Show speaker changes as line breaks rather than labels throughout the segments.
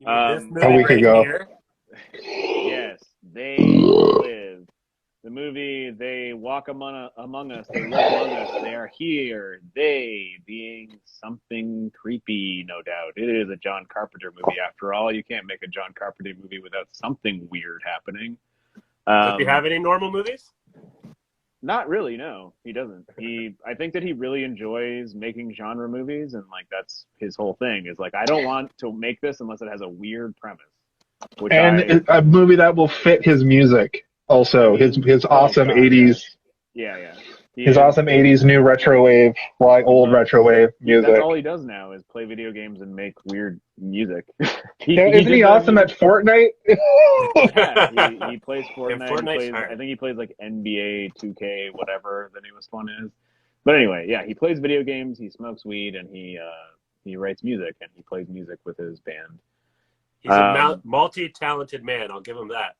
You mean this
A
movie
week
right
ago.
here?
Yes, They Live. The movie, they walk among us, they live among us, they are here. They being something creepy, no doubt. It is a John Carpenter movie after all. You can't make a John Carpenter movie without something weird happening.
Does he have any normal movies?
Not really, no. He doesn't. I think that he really enjoys making genre movies, and like that's his whole thing. Is like, I don't want to make this unless it has a weird premise.
And a movie that will fit his music. Also, his awesome
God,
80s.
Yeah.
His awesome 80s new retro wave, old retro wave music.
That's all he does now is play video games and make weird music.
Isn't he awesome at Fortnite?
Yeah, he plays Fortnite. I think he plays like NBA 2K, whatever the newest one is. But anyway, yeah, he plays video games, he smokes weed, and he writes music, and he plays music with his band.
He's a multi-talented man, I'll give him that.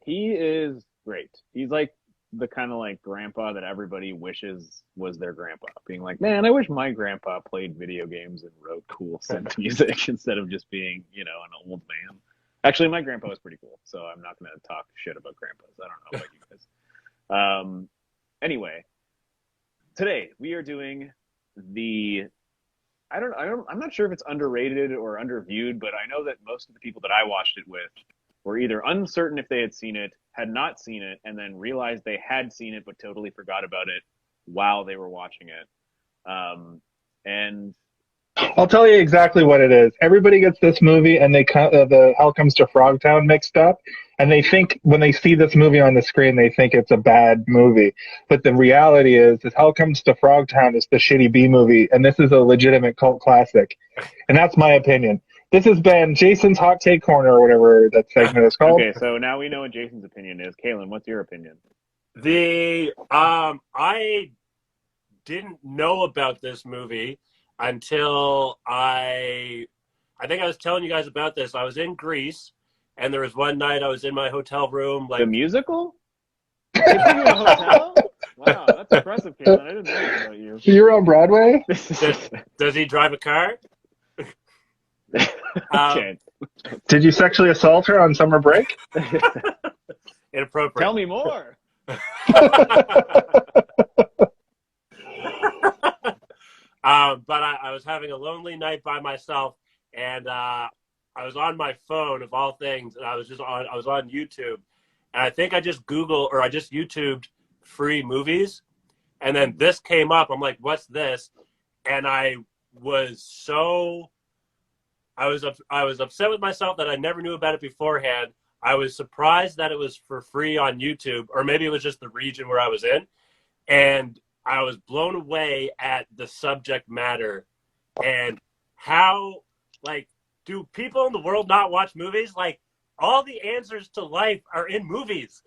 He is great. He's like the kind of like grandpa that everybody wishes was their grandpa, being like, man, I wish my grandpa played video games and wrote cool synth music instead of just being, an old man. Actually, my grandpa was pretty cool, so I'm not going to talk shit about grandpas. I don't know about you guys. Anyway, today we are doing I'm not sure if it's underrated or underviewed, but I know that most of the people that I watched it with were either uncertain if they had seen it, had not seen it, and then realized they had seen it but totally forgot about it while they were watching it. And
I'll tell you exactly what it is. Everybody gets this movie and the Hell Comes to Frogtown mixed up, and they think when they see this movie on the screen, they think it's a bad movie. But the reality is Hell Comes to Frogtown is the shitty B movie, and this is a legitimate cult classic. And that's my opinion. This has been Jason's Hot Take Corner, or whatever that segment is called.
Okay, so now we know what Jason's opinion is. Kalen, what's your opinion?
I didn't know about this movie until I think I was telling you guys about this. I was in Greece, and there was one night I was in my hotel room.
The musical? They put you in a hotel? Wow, that's impressive, Kalen. I didn't know that about you.
You're on Broadway?
Does he drive a car?
Okay.
Did you sexually assault her on summer break?
Inappropriate.
Tell me more.
But I was having a lonely night by myself, and I was on my phone of all things, and I was on YouTube, and I think I just YouTubed free movies, and then this came up. I'm like, what's this? And I was upset with myself that I never knew about it beforehand. I was surprised that it was for free on YouTube, or maybe it was just the region where I was in, and I was blown away at the subject matter and how, do people in the world not watch movies? All the answers to life are in movies.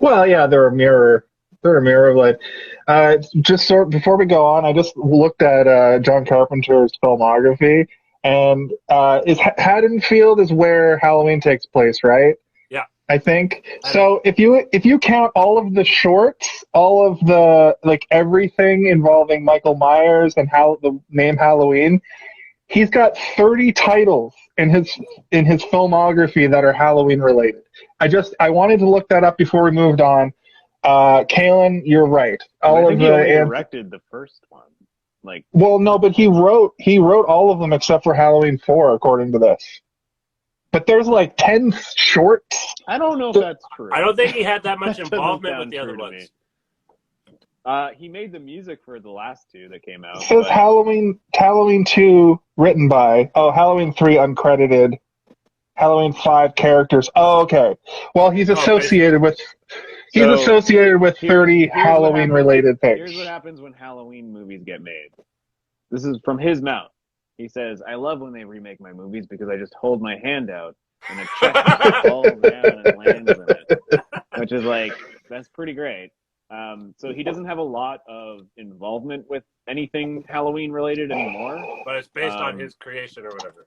Well, yeah, they're a mirror. They're a mirror of life. Before we go on, I just looked at John Carpenter's filmography, and Haddonfield is where Halloween takes place, right?
Yeah,
I think so. If you count all of the shorts, all of the everything involving Michael Myers and the name Halloween, he's got 30 titles in his filmography that are Halloween related. I wanted to look that up before we moved on. Kalen, you're right.
I think he only directed the first one.
Well, no, but he wrote all of them except for Halloween 4, according to this. But there's 10 shorts.
I don't know if that's true.
I don't think he had that much involvement with the other ones.
He made the music for the last two that came out.
It says Halloween 2 written by, Halloween 3 uncredited, Halloween 5 characters. Oh, okay. Well, he's associated with 30 Halloween-related things.
Here's what happens when Halloween movies get made. This is from his mouth. He says, I love when they remake my movies because I just hold my hand out and a check falls down and lands in it. Which is that's pretty great. So he doesn't have a lot of involvement with anything Halloween-related anymore.
But it's based on his creation or whatever.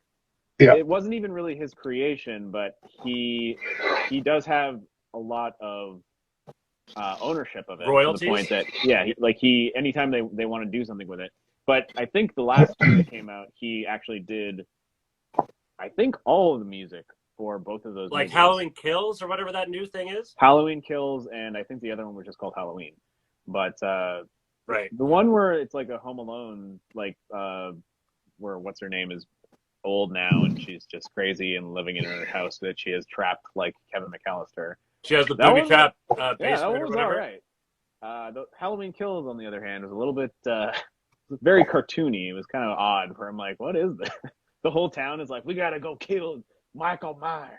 Yeah.
It wasn't even really his creation, but he does have a lot of ownership of it.
Royalties?
To the point that, anytime they want to do something with it. But I think the last one that came out, he actually did I think all of the music for both of those
Like
movies.
Halloween Kills or whatever that new thing is?
Halloween Kills, and I think the other one was just called Halloween. But
Right.
the one where it's like a Home Alone, like where what's her name is old now and she's just crazy and living in her house that she has trapped like Kevin McAllister.
She has the
That
booby
one-
trap
Yeah, that
basement
one
or
was
whatever.
all right. The Halloween Kills, on the other hand, was a little bit very cartoony. It was kind of odd. Where I'm like, what is this? The whole town is like, we gotta go kill Michael Myers.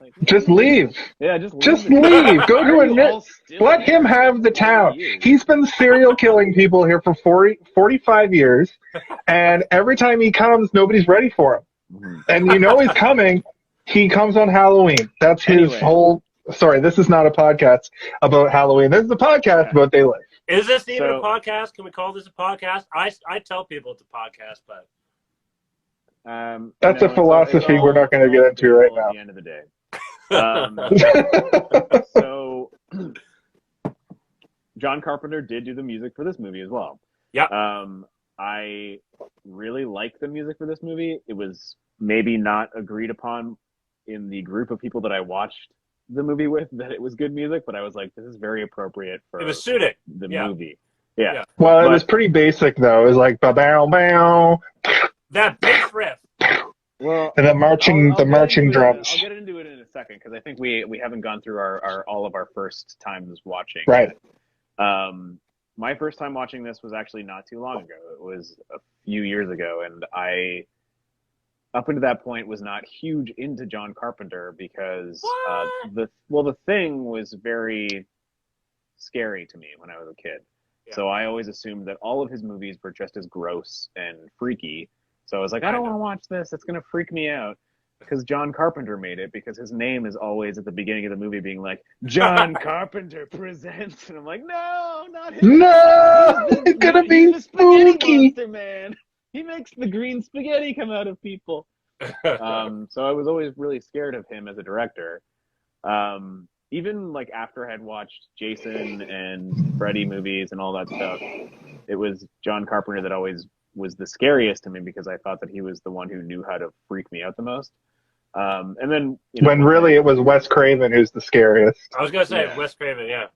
Like,
Just leave.
yeah, just
Just
leave.
leave. Go
Why
to
are
a
you
net.
all still
Let
here
him have the
40
town.
years?
He's been serial killing people here for 45 years, and every time he comes, nobody's ready for him.
Mhm.
And you know he's coming. He comes on Halloween. That's his
Anyway.
whole. Sorry, this is not a podcast about Halloween. This is a podcast
Yeah.
about day life.
Is this even
So-
a podcast? Can we call this a podcast? I tell people it's a podcast, but
That's a
it's
philosophy
all-
we're not gonna
it's
get
all
into right
debatable
now.
At the end of the day. So John Carpenter did do the music for this movie as well.
Yeah.
I really like the music for this movie. It was maybe not agreed upon in the group of people that I watched the movie with that it was good music, but I was like, this is very appropriate for
it was suited.
the
Yeah.
movie. Yeah.
Yeah.
Well, it
But-
was pretty basic though. It was like ba bow bow,
That bass riff.
Well,
and the marching
I'll
the
get
marching
into it-
drums.
I'll get into it in a second because I think we haven't gone through our all of our first times watching.
Right.
My first time watching this was actually not too long ago. It was a few years ago, and I, up until that point, was not huge into John Carpenter because the Thing was very scary to me when I was a kid.
Yeah.
So I always assumed that all of his movies were just as gross and freaky. So I was like, I don't want to watch this. It's going to freak me out. Because John Carpenter made it, because his name is always at the beginning of the movie being like, John Carpenter presents. And I'm like, no, not him.
No,
He's
it's gonna be
he's the spaghetti
spooky.
monster, man. He makes the green spaghetti come out of people. So I was always really scared of him as a director. Even like after I had watched Jason and Freddy movies and all that stuff, it was John Carpenter that always was the scariest to me because I thought that he was the one who knew how to freak me out the most. And then
When really it was Wes Craven who's the scariest.
I was gonna say
Yeah.
Wes Craven. Yeah.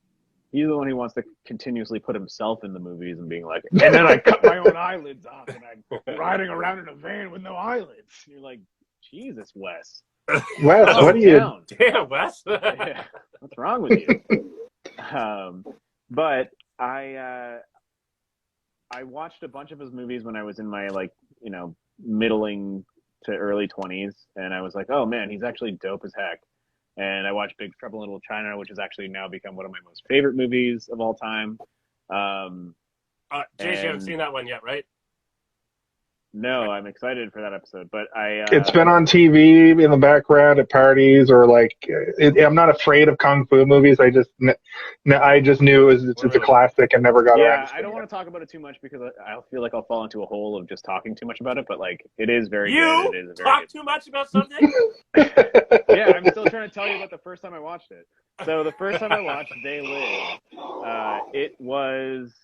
he's the one who wants to continuously put himself in the movies and being like, and then I cut my own eyelids off and I'm riding around in a van with no eyelids. And you're like, Jesus, Wes.
Wes,
calm
what do you?
down.
Damn, Wes.
Yeah, what's wrong with you? But I watched a bunch of his movies when I was in my middling to early 20s, and I was like, oh man, he's actually dope as heck. And I watched Big Trouble in Little China, which has actually now become one of my most favorite movies of all time.
Jason, you haven't
And-
seen that one yet, right?
No, I'm excited for that episode, but
It's been on TV in the background at parties, or I'm not afraid of kung fu movies. I just knew it's a classic and never got around.
yeah,
to
I
seeing
don't
it.
want to talk about it too much because I feel like I'll fall into a hole of just talking too much about it. But it is very
You
good. It is a very
talk
good.
too much about something.
Yeah, I'm still trying to tell you about the first time I watched it. So the first time I watched They Live, it was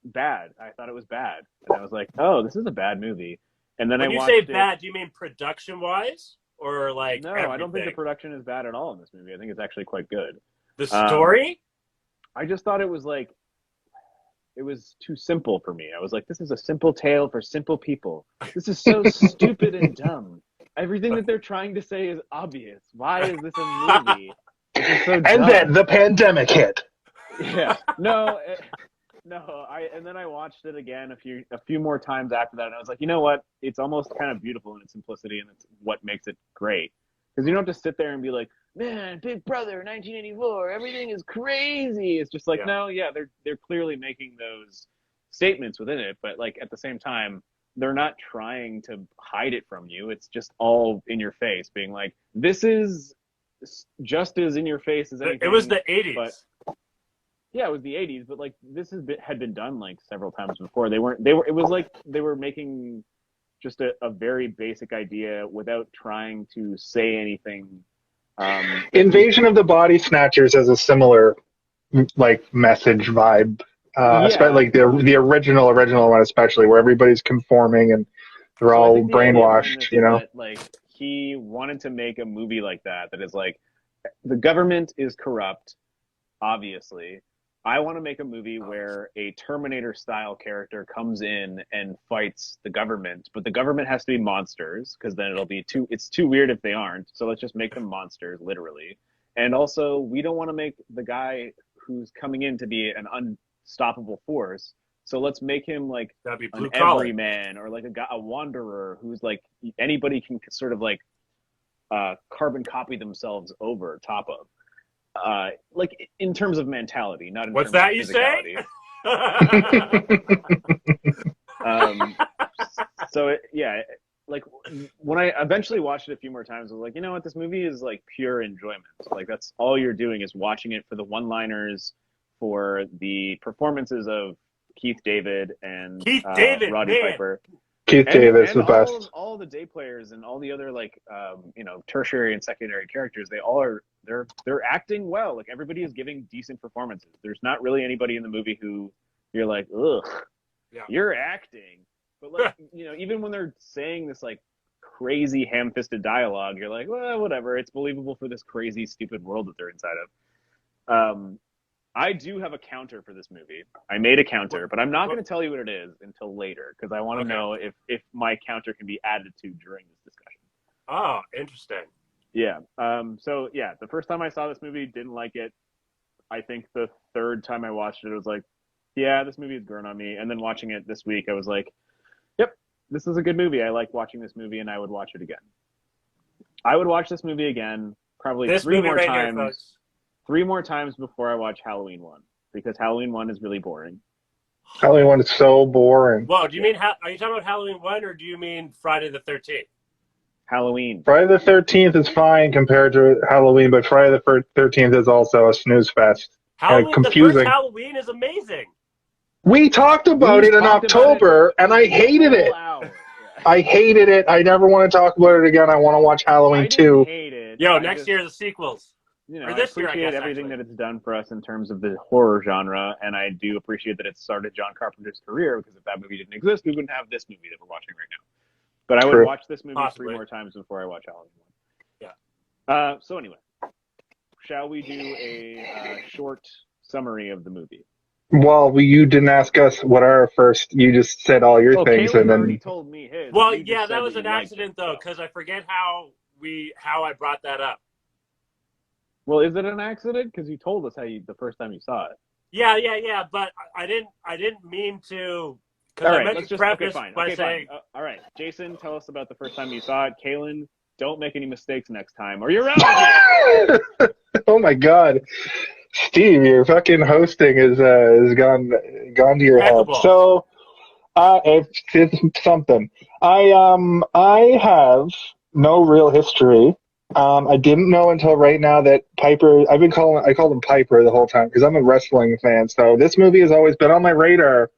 bad. I thought it was bad, and I was like, "Oh, this is a bad movie." And then
When
I
you
watched
say
it.
bad, do you mean production-wise or like?
No, I don't think the
everything?
production is bad at all in this movie. I think it's actually quite good.
The story.
I just thought it was it was too simple for me. I was like, this is a simple tale for simple people. This is so stupid and dumb. Everything that they're trying to say is obvious. Why is this a movie? This is so
And
dumb.
then the pandemic hit.
Yeah. No. And then I watched it again a few more times after that, and I was like, you know what? It's almost kind of beautiful in its simplicity, and it's what makes it great. Because you don't have to sit there and be like, man, Big Brother, 1984, everything is crazy. It's just like,
Yeah.
no, yeah, they're clearly making those statements within it, but at the same time, they're not trying to hide it from you. It's just all in your face, being like, this is just as in your face as anything.
It was the 80s.
but- Yeah, it was the 80s, but this had been done several times before. It was like they were making just a very basic idea without trying to say anything.
Invasion of the Body Snatchers has a similar message vibe. Especially the original one, especially where everybody's conforming and they're all brainwashed.
That, he wanted to make a movie like that is like, the government is corrupt, obviously. I want to make a movie where a Terminator-style character comes in and fights the government, but the government has to be monsters, because then it's too weird if they aren't, so let's just make them monsters, literally. And also, we don't want to make the guy who's coming in to be an unstoppable force, so let's make him like an everyman, or like a wanderer who's like anybody can sort of like carbon copy themselves over top of. Like in terms of mentality, not in
What's
terms
that
of
you
physicality. So like when I eventually watched it a few more times, I was like, you know what, this movie is like pure enjoyment. Like that's all you're doing is watching it for the one-liners, for the performances of Keith David and Roddy Piper.
Keith Davis, the best.
All the day players and all the other like tertiary and secondary characters, they're acting well. Like everybody is giving decent performances. There's not really anybody in the movie who you're like, ugh, you're acting. But like even when they're saying this like crazy ham-fisted dialogue, you're like, well, whatever. It's believable for this crazy, stupid world that they're inside of. I do have a counter for this movie. I made a counter, but I'm not going to tell you what it is until later, because I want to know if my counter can be added to during this discussion.
Oh, interesting.
Yeah. The first time I saw this movie, didn't like it. I think the third time I watched it, I was like, yeah, this movie is growing on me. And then watching it this week, I was like, yep, this is a good movie. I like watching this movie, and I would watch it again. I would watch this movie again probably three more times. 3 more times before I watch Halloween 1, because Halloween 1 is really boring.
Halloween 1 is so boring.
Well, do you mean, are you talking about Halloween 1, or do you mean Friday the 13th?
Halloween.
Friday the 13th is fine compared to Halloween, but Friday the 13th is also a snooze fest.
Confusing. The first Halloween is amazing.
We talked about it in October, and I hated it. I hated it. I never want to talk about it again. I want to watch Halloween 2.
Hate it.
Next year, the sequels.
I appreciate everything that it's done for us in terms of the horror genre, and I do appreciate that it started John Carpenter's career, because if that movie didn't exist, we wouldn't have this movie that we're watching right now. But I would watch this movie 3 more times before I watch Halloween 1. Yeah. So anyway, shall we do a short summary of the movie?
Well, you didn't ask us what our first. You just said all your things,
Caleb
and then
already told me his.
Well, yeah, that was an accident though, because I forget how I brought that up.
Well, is it an accident? Because you told us the first time you saw it.
Yeah, but I didn't mean to.
All right, let's just by saying. All right, Jason, tell us about the first time you saw it. Kalen, don't make any mistakes next time, or you're out of here.
Oh my God, Steve, your fucking hosting is gone to your head. So, it's something. I have no real history. I didn't know until right now that Piper. I called him Piper the whole time because I'm a wrestling fan. So this movie has always been on my radar.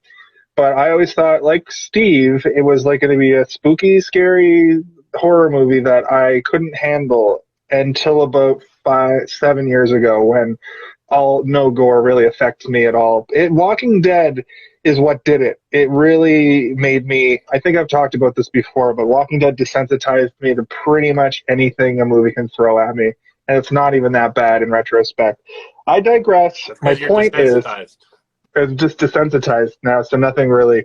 But I always thought, like Steve, it was like going to be a spooky, scary horror movie that I couldn't handle until about 7 years ago, when no gore really affects me at all. Walking Dead is what did it. It really made me, I think I've talked about this before, but Walking Dead desensitized me to pretty much anything a movie can throw at me. And it's not even that bad in retrospect. I digress. My point is, I'm just desensitized now, so nothing really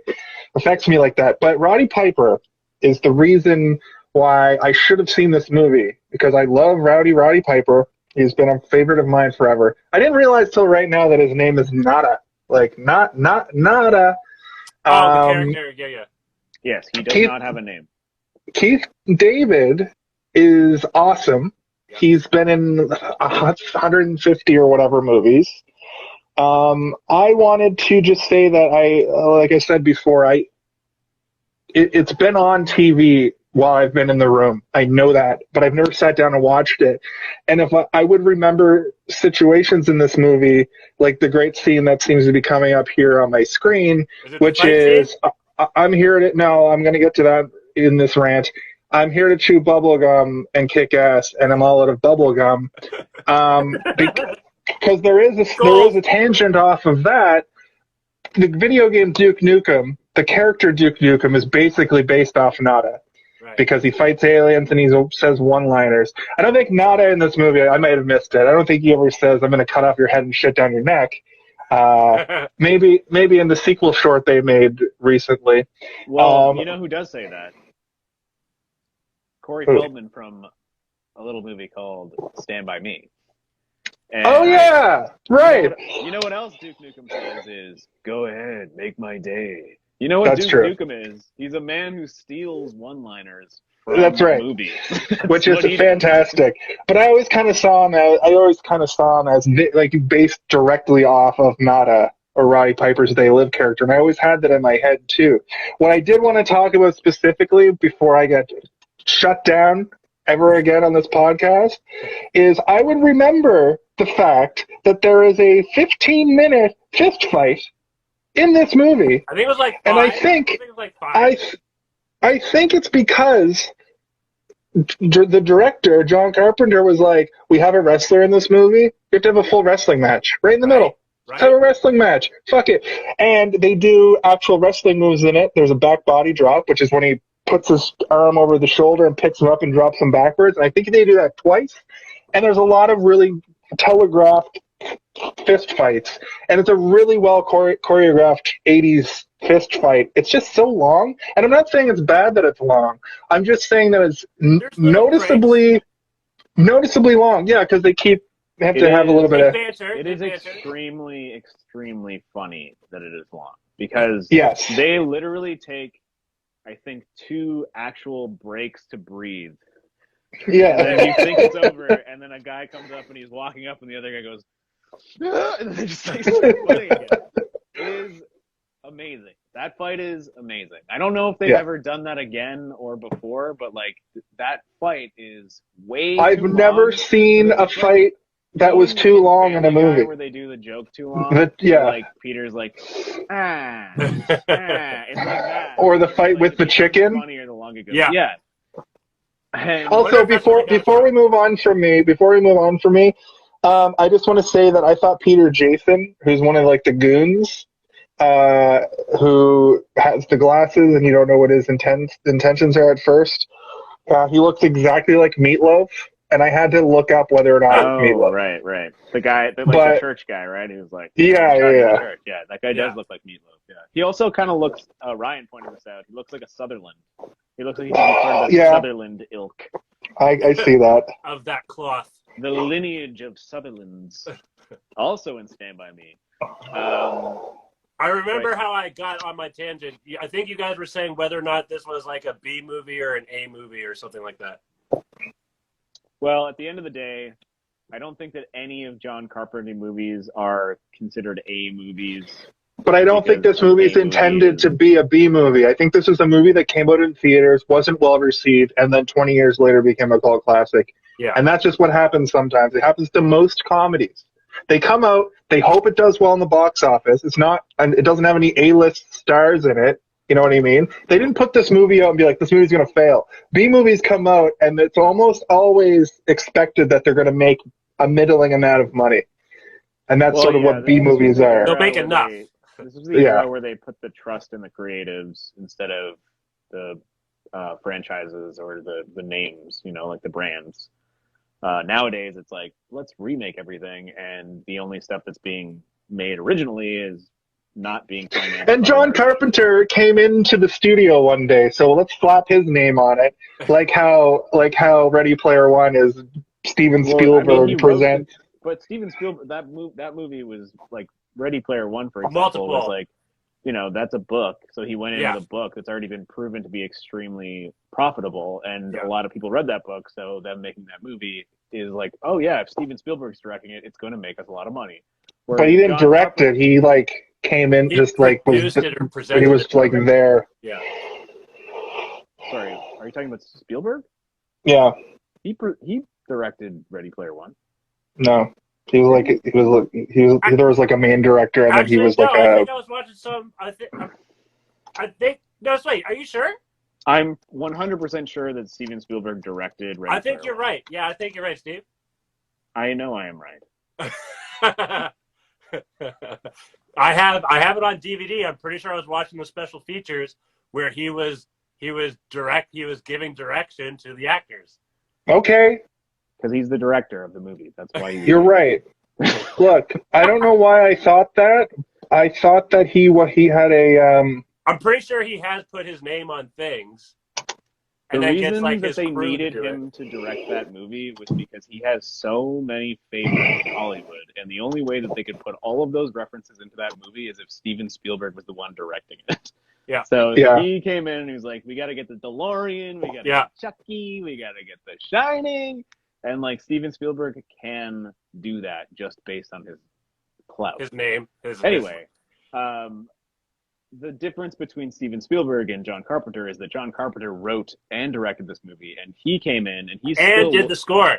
affects me like that. But Roddy Piper is the reason why I should have seen this movie, because I love Roddy Piper. He's been a favorite of mine forever. I didn't realize till right now that his name is Nada. Like, Nada.
The character, yeah.
Yes, he does not have a name.
Keith David is awesome. Yeah. He's been in 150 or whatever movies. I wanted to just say that like I said before, it's been on TV while I've been in the room. I know that, but I've never sat down and watched it. And if I would remember situations in this movie, like the great scene that seems to be coming up here on my screen, which is, I'm here to, no, I'm going to get to that in this rant. I'm here to chew bubblegum and kick ass, and I'm all out of bubblegum. Because there is a tangent off of that. The video game Duke Nukem, the character Duke Nukem is basically based off Nada. because he fights aliens and he says one-liners. I don't think Nada in this movie, I might have missed it. I don't think he ever says, I'm going to cut off your head and shit down your neck. Maybe in the sequel short they made recently.
Well, you know who does say that? Corey Feldman from a little movie called Stand By Me. And
right.
You know what else Duke Nukem says is, go ahead, make my day. You know what
That's
Duke
true.
Nukem is? He's a man who steals one-liners from
That's right.
movies.
Which is fantastic. But I always kind of saw him as like based directly off of Nada or Roddy Piper's They Live character, and I always had that in my head too. What I did want to talk about specifically before I get shut down ever again on this podcast is I would remember the fact that there is a 15-minute fist fight in this movie.
I think it was like 5.
And I think
it was like 5.
I think it's because the director, John Carpenter, was like, we have a wrestler in this movie. We have to have a full wrestling match right in the middle.
Right.
Have a wrestling match. Fuck it. And they do actual wrestling moves in it. There's a back body drop, which is when he puts his arm over the shoulder and picks him up and drops him backwards. And I think they do that twice. And there's a lot of really telegraphed fist fights. And it's a really well choreographed 80s fist fight. It's just so long. And I'm not saying it's bad that it's long. I'm just saying that it's noticeably long. Yeah, because they have to have a little bit of...
It is extremely, extremely funny that it is long. Because they literally take, I think, 2 actual breaks to breathe.
Yeah.
And then you think it's over, and then a guy comes up and he's walking up, and the other guy goes, and then just like starts fighting again. It is amazing. That fight is amazing. I don't know if they've ever done that again or before, but like that fight is way
I've never seen a fight that was too long in a movie.
Where they do the joke too long. Like Peter's like, it's like that.
Or the fight with the chicken.
Funnier the longer it goes. Yeah. And
also, before we move on from me, I just want to say that I thought Peter Jason, who's one of like the goons, who has the glasses and you don't know what his intentions are at first, he looks exactly like Meatloaf, and I had to look up whether or not it was Meatloaf.
Right. The guy, the church guy, right? He was like,
yeah.
Yeah, that guy does look like Meatloaf. Yeah. He also kind of looks. Ryan pointed this out. He looks like a Sutherland. He looks like he's part of the Sutherland ilk.
I see that.
Of that cloth.
The lineage of Sutherlands, also in Stand By Me.
I remember how I got on my tangent. I think you guys were saying whether or not this was like a B movie or an A movie or something like that.
Well, at the end of the day, I don't think that any of John Carpenter movies are considered A movies.
But I don't think this movie is intended to be a B movie. I think this is a movie that came out in theaters, wasn't well received, and then 20 years later became a cult classic.
Yeah.
And that's just what happens sometimes. It happens to most comedies. They come out, they hope it does well in the box office. It doesn't have any A-list stars in it. You know what I mean? They didn't put this movie out and be like, this movie's going to fail. B movies come out, and it's almost always expected that they're going to make a middling amount of money. And that's sort of what B movies are.
They'll make enough.
This is the era where they put the trust in the creatives instead of the franchises or the names, like the brands. Nowadays, it's like, let's remake everything, and the only stuff that's being made originally is not being financed.
And John Carpenter came into the studio one day, so let's slap his name on it, like how Ready Player One is Steven Spielberg presents.
But Steven Spielberg, that movie was like Ready Player One, for example, was like, that's a book. So he went into the book that's already been proven to be extremely profitable, and a lot of people read that book. So them making that movie is like, oh yeah, if Steven Spielberg's directing it, it's going to make us a lot you.
But he didn't direct it. He came in just he was there.
Yeah.
Sorry, are you talking about Spielberg?
Yeah.
He directed Ready Player One.
No. There was like a main director, and
actually,
then he was
I think I was watching some. I think. No, wait. Are you sure?
I'm 100% sure that Steven Spielberg directed Ready Player One.
I think you're right. Yeah, I think you're right, Steve.
I know I am right.
I have it on DVD. I'm pretty sure I was watching the special features where he was He was giving direction to the actors.
Okay,
Because he's the director of the movie. That's why
you're right. Look, I don't know why I thought that. I thought that he had a.
I'm pretty sure he has put his name on things.
The
And
reason
like
that
his
they
crew
needed
to do
him to direct that movie was because he has so many favorites in Hollywood, and the only way that they could put all of those references into that movie is if Steven Spielberg was the one directing it.
Yeah.
So
Yeah.
he came in and he was like, "We got to get the DeLorean, we got to
Yeah.
get Chucky, we got to get The Shining," and Steven Spielberg can do that just based on his clout.
His name.
Anyway, the difference between Steven Spielberg and John Carpenter is that John Carpenter wrote and directed this movie, and he came in and he still
did the score.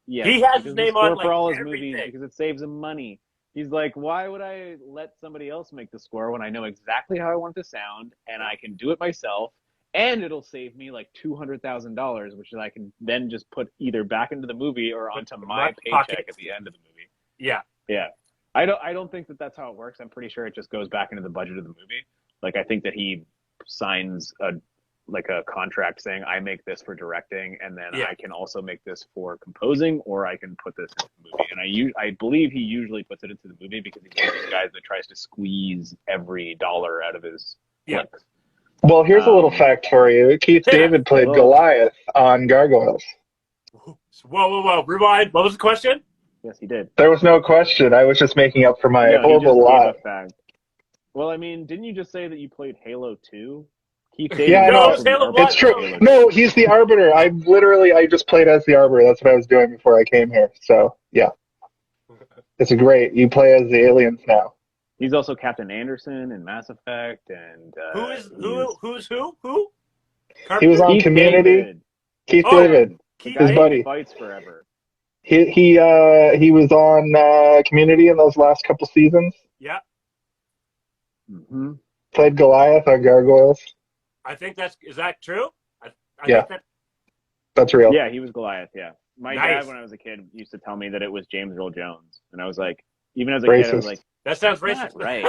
Yeah,
he has his name on
for all his
everything.
movies because it saves him money. He's like, why would I let somebody else make the score when I know exactly how I want it to sound and I can do it myself, and it'll save me like $200,000, which I can then just put either back into the movie or onto my paycheck at the end of the movie.
Yeah.
I don't think that that's how it works. I'm pretty sure it just goes back into the budget of the movie. I think that he signs a contract saying I make this for directing, and then I can also make this for composing, or I can put this into the movie. And I believe he usually puts it into the movie because he's one of those guys that tries to squeeze every dollar out of his flicks.
Well, here's a little fact for you. Keith David played Goliath on Gargoyles.
Whoa. Rewind. What was the question?
Yes, he did.
There was no question. I was just making up for my horrible lie.
Well, I mean, didn't you just say that you played Halo 2? Keith
David. Yeah, no, it's true. No, he's the Arbiter. I just played as the Arbiter. That's what I was doing before I came here. So, yeah. It's great. You play as the aliens now.
He's also Captain Anderson in Mass Effect, and
who's who? Who?
He was on Community.
David.
Keith David, his buddy.
Fights forever.
He was on Community in those last couple seasons.
Yeah.
Mm-hmm.
Played Goliath on Gargoyles.
I think is that true? I
yeah.
Think
that's real.
Yeah, he was Goliath. Yeah, my dad, when I was a kid, used to tell me that it was James Earl Jones, and I was like, even as a kid, I was like,
that sounds racist,
right?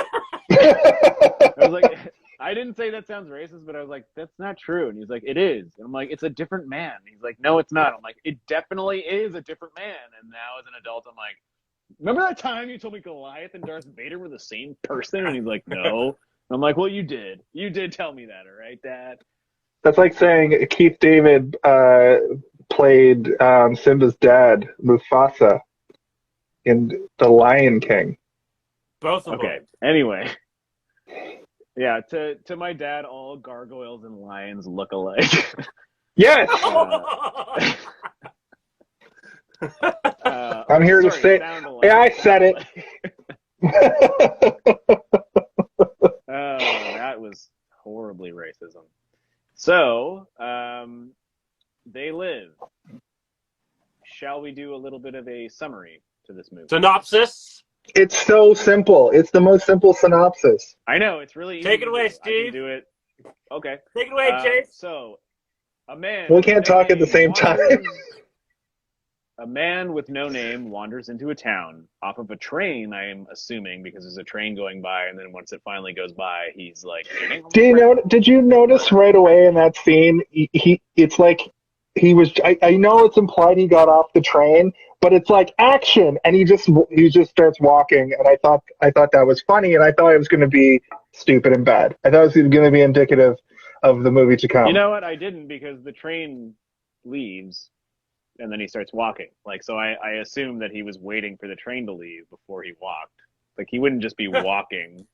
I was like, I didn't say that sounds racist, but I was like, that's not true. And he's like, it is. And I'm like, it's a different man. And he's like, no, it's not. I'm like, it definitely is a different man. And now as an adult, I'm like, remember that time you told me Goliath and Darth Vader were the same person? And he's like, no. And I'm like, well, you did. You did tell me that, all right, Dad?
That's like saying Keith David played Simba's dad, Mufasa, in The Lion King.
Both of them.
Okay. Anyway. Yeah, to my dad, all gargoyles and lions look alike.
Yes! I'm here to say... Yeah, I said it.
That was horribly racism. So, they live. Shall we do a little bit of a summary to this movie?
Synopsis?
It's so simple. It's the most simple synopsis.
I know, it's really easy.
Take it away, Steve.
I can do it. Okay.
Take it away, Chase.
So, a man...
We can't talk at the same time.
A man with no name wanders into a town off of a train, I'm assuming, because there's a train going by, and then once it finally goes by, he's like...
Did you notice right away in that scene, it's like he was... I know it's implied he got off the train, but it's like action, and he just starts walking, and I thought that was funny, and I thought it was going to be stupid and bad. I thought it was going to be indicative of the movie to come.
You know what? I didn't, because the train leaves, and then he starts walking. So I assumed that he was waiting for the train to leave before he walked. He wouldn't just be walking,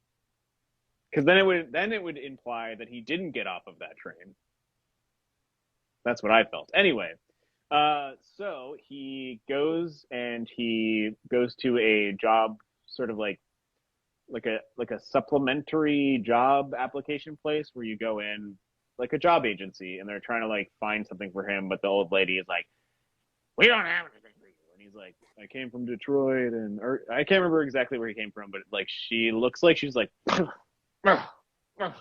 because then it would imply that he didn't get off of that train. That's what I felt. Anyway. So he goes to a job, sort of like a supplementary job application place where you go in, like a job agency, and they're trying to find something for him, but the old lady is like, we don't have anything for you. And he's like, I came from Detroit, or I can't remember exactly where he came from, but she looks like she's like the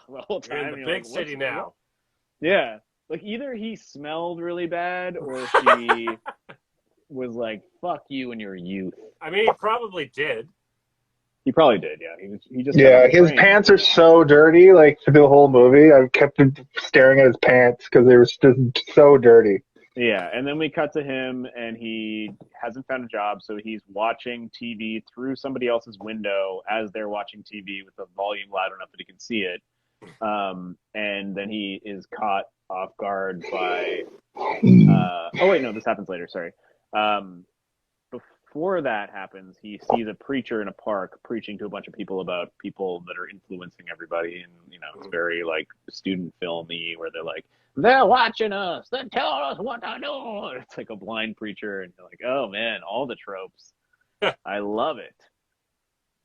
whole time.
You're in the big city now.
Yeah. Either he smelled really bad, or she was like, fuck you and your youth.
I mean, he probably did.
He probably did. Yeah, he just got
Yeah,
on the
his
train.
pants are so dirty. Like through the whole movie, I kept staring at his pants because they were just so dirty.
Yeah, and then we cut to him, and he hasn't found a job, so he's watching TV through somebody else's window as they're watching TV with the volume loud enough that he can see it. And then he is caught off guard by. Oh wait, no, this happens later. Sorry. Before that happens, he sees a preacher in a park preaching to a bunch of people about people that are influencing everybody, and it's very like student filmy, where they're like, they're watching us, they're telling us what to do. It's like a blind preacher, and you're like, oh man, all the tropes. I love it.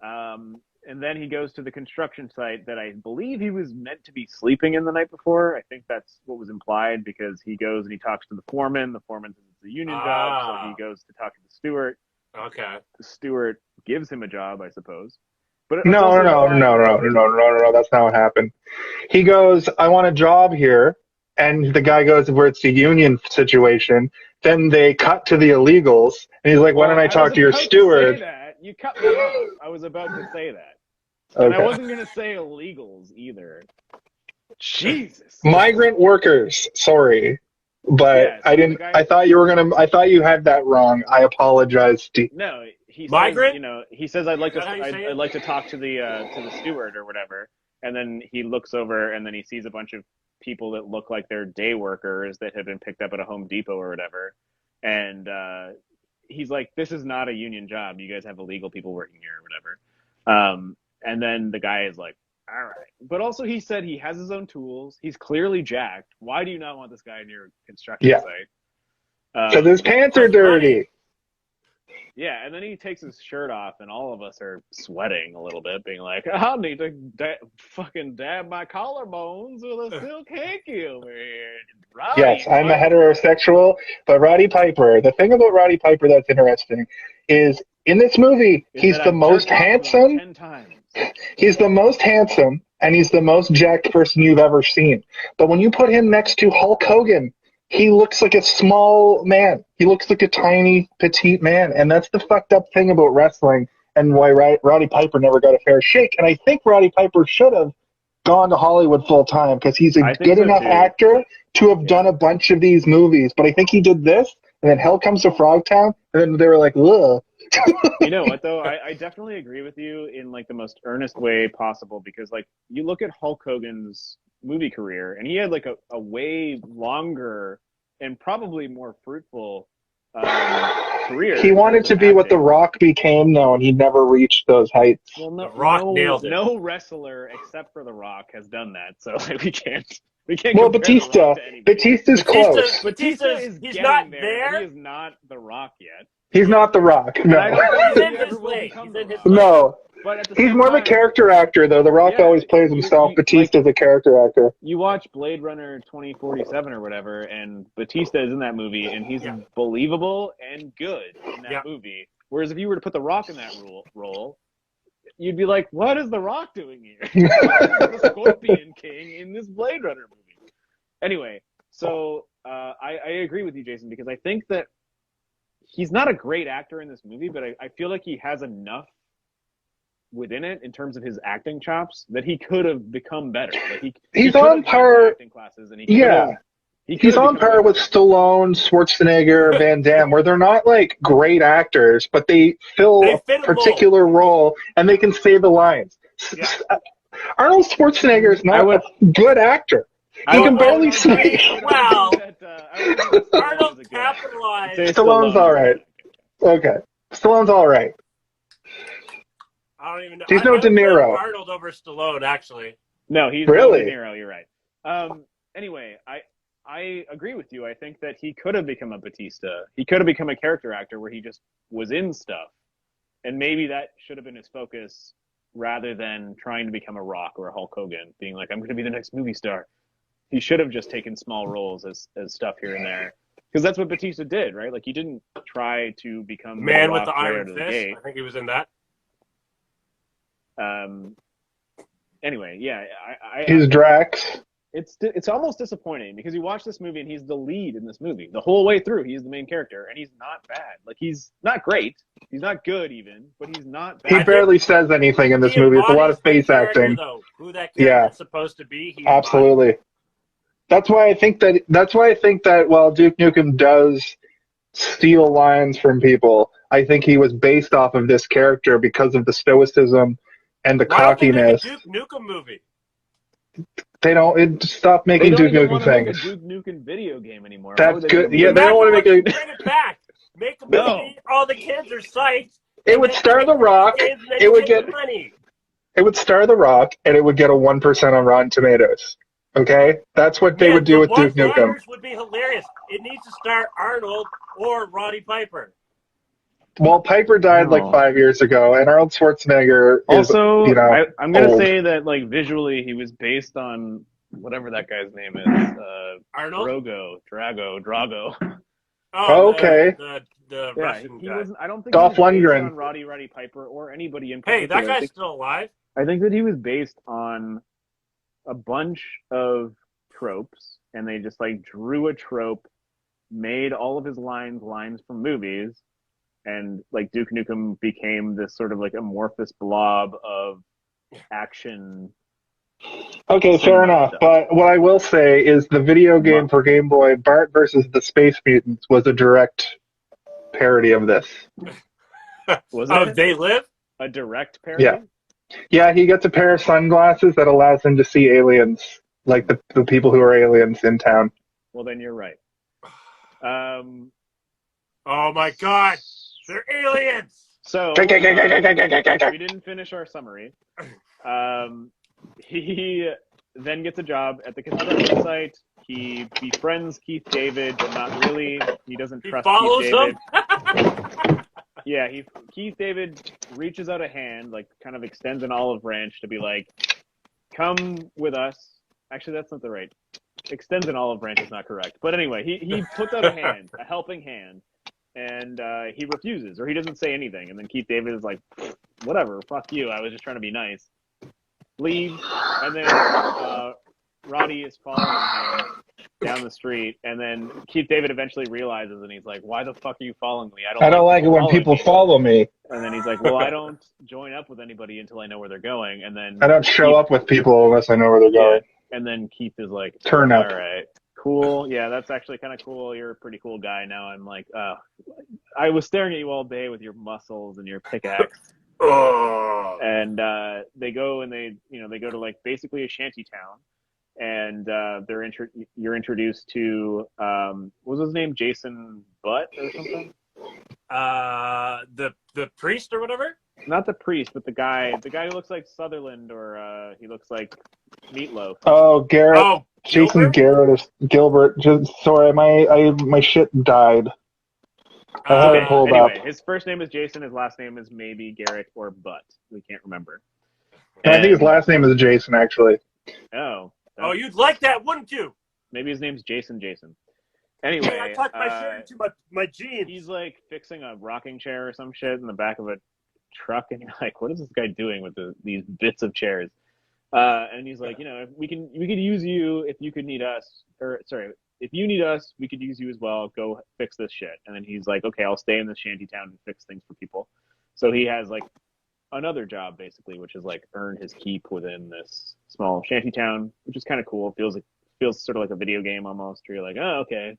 And then he goes to the construction site that I believe he was meant to be sleeping in the night before. I think that's what was implied, because he goes and he talks to the foreman. The foreman says it's a union job, so he goes to talk to the steward.
Okay.
The steward gives him a job, I suppose. But
No. That's not what happened. He goes, I want a job here. And the guy goes, where it's a union situation. Then they cut to the illegals. And he's like, why don't I talk to your steward?
Say that. You cut me off. I was about to say that.
Okay.
And I wasn't going to say illegals either. Jesus.
Migrant workers. Sorry. But
Yeah, so
I didn't. I thought you were gonna. I thought you had that wrong. I apologize, Steve.
No, he says,
Migrant?
He says I'd like to.
I'd
like to talk to the steward or whatever. And then he looks over, and then he sees a bunch of people that look like they're day workers that have been picked up at a Home Depot or whatever. And he's like, "This is not a union job. You guys have illegal people working here or whatever." And then the guy is like, all right. But also he said he has his own tools. He's clearly jacked. Why do you not want this guy in your construction site?
Because his pants are dirty.
Yeah, and then he takes his shirt off, and all of us are sweating a little bit, being like, I need to fucking dab my collarbones with a silk hanky over here. Roddy
Yes, I'm a
Piper.
heterosexual, but Roddy Piper, the thing about Roddy Piper that's interesting is in this movie, he's the most handsome.
10 times.
He's the most handsome, and he's the most jacked person you've ever seen. But when you put him next to Hulk Hogan, he looks like a small man. He looks like a tiny, petite man. And that's the fucked up thing about wrestling and why Roddy Piper never got a fair shake. And I think Roddy Piper should have gone to Hollywood full time because he's a good enough actor to have done a bunch of these movies. But I think he did this, and then Hell Comes to Frogtown, and then they were like, ugh.
You know what, though? I definitely agree with you in like the most earnest way possible, because like you look at Hulk Hogan's movie career, and he had like a way longer and probably more fruitful career.
He wanted to be what The Rock became, though, and he never reached those heights.
Well,
The Rock nailed it.
No wrestler except for The Rock has done that, so like, we can't.
Well, Batista's close.
Batista is
he's not there.
He is not The Rock yet.
He's not The Rock. No.
He's in his league.
No.
But
He's more of a character actor, though. The Rock always plays himself. Batista's a character actor.
You watch Blade Runner 2047 or whatever, and Batista is in that movie, and he's believable and good in that movie. Whereas if you were to put The Rock in that role, you'd be like, what is The Rock doing here? The Scorpion King in this Blade Runner movie. Anyway, so I agree with you, Jason, because I think that he's not a great actor in this movie, but I feel like he has enough within it in terms of his acting chops that he could have become better. Like
he's on par.
Acting classes, and
he's on par with Stallone, Schwarzenegger, Van Damme, where they're not like great actors, but they fill a particular role and they can say the lines. Yeah. Arnold Schwarzenegger is not a good actor. He can barely speak.
Well, Arnold capitalized.
Stallone's all right. Okay, Stallone's all right.
I don't even know.
He's no De Niro.
Arnold over Stallone, actually.
No, he's
really
no De Niro. You're right. Anyway, I agree with you. I think that he could have become a Batista. He could have become a character actor where he just was in stuff, and maybe that should have been his focus rather than trying to become a Rock or a Hulk Hogan, being like, I'm going to be the next movie star. He should have just taken small roles as stuff here and there. Because that's what Batista did, right? Like, he didn't try to become
Man with the Iron Fist. I think he was in that.
Anyway, yeah.
He's Drax.
it's almost disappointing because you watch this movie and he's the lead in this movie the whole way through. He's the main character and he's not bad. Like he's not great, he's not good even, but he's not
He
bad.
barely says anything in this
he
movie. It's a lot
embodies
of
the
face
character,
acting.
though. Who that
Yeah.
character's supposed to be, he embodies.
Absolutely. That's why I think that while Duke Nukem does steal lines from people, I think he was based off of this character because of the stoicism and the
Why don't they make a
cockiness.
Duke Nukem movie?
They don't stop
They
making
don't
Duke
even
Nukem
want to make a
things.
Duke Nukem video game anymore.
That's
How would they
good.
make a
Yeah,
movie?
they don't want to make
Imagine
a.
bring it back. Make a movie.
No.
All the kids are psyched.
It
and
would
then
star
make
The
these
Rock.
games and then
It
you
would
get
get.
money.
It would star The Rock, and it would get a 1% on Rotten Tomatoes. Okay, that's what they would do
the
with Duke Nukem.
one-liners would be hilarious. It needs to star Arnold or Roddy Piper.
Well, Piper died
No.
like 5 years ago, and Arnold Schwarzenegger is,
Also,
you know,
I'm gonna
old.
say that like visually he was based on whatever that guy's name is.
Arnold?
Drago.
Oh, okay.
The
Yeah,
Russian
he
guy.
wasn't. I don't think
Dolph
he was based
Lundgren.
on Roddy Piper or anybody in
Hey,
particular.
that guy's still alive?
I think that he was based on a bunch of tropes, and they just like drew a trope, made all of his lines from movies, and like Duke Nukem became this sort of like amorphous blob of action.
Okay, fair enough. But what I will say is the video game for Game Boy, Bart versus the Space Mutants, was a direct parody of this.
Was
Oh,
it
They Live?
a direct parody?
Yeah. Yeah, he gets a pair of sunglasses that allows him to see aliens, like the people who are aliens in town.
Well, then you're right.
Oh my God, they're aliens!
So we didn't finish our summary. He then gets a job at the construction site. He befriends Keith David, but not really. He doesn't trust Keith David. Yeah, Keith David reaches out a hand, like kind of extends an olive branch to be like, come with us. Actually, that's not the right. Extends an olive branch is not correct. But anyway, he puts out a hand, a helping hand, and he refuses, or he doesn't say anything. And then Keith David is like, whatever, fuck you. I was just trying to be nice. Leaves, and then Roddy is following him down the street, and then Keith David eventually realizes, and he's like, "Why the fuck are you following me?
I don't like it when people follow me."
And then he's like, "Well, I don't join up with anybody until I know where they're going." And then
I don't show up with people unless I know where they're going.
And then Keith is like,
"Turn up."
All right, cool. Yeah, that's actually kind of cool. You're a pretty cool guy. Now I'm like, I was staring at you all day with your muscles and your pickaxe. And they go and they go to like basically a shanty town, and you're introduced to what was his name, Jason Butt or something?
The priest or whatever?
Not the priest, but the guy who looks like Sutherland, or he looks like Meatloaf.
Oh, Garrett.
Oh,
Jason Garrett or Gilbert. Sorry, my shit died. I had it pulled
anyway,
up.
his first name is Jason. His last name is maybe Garrett or Butt. We can't remember.
I think his last name is Jason, actually.
Oh,
you'd like that, wouldn't you?
Maybe his name's Jason. Anyway,
I tucked my shirt into my jeans.
He's like fixing a rocking chair or some shit in the back of a truck, and you're like, what is this guy doing with these bits of chairs? And he's like, we could use you if you could need us, or sorry, if you need us, we could use you as well. Go fix this shit. And then he's like, okay, I'll stay in this shanty town and fix things for people. So he has like another job basically, which is like earn his keep within this small shanty town, which is kind of cool. It feels sort of like a video game almost. Where you're like, oh, okay,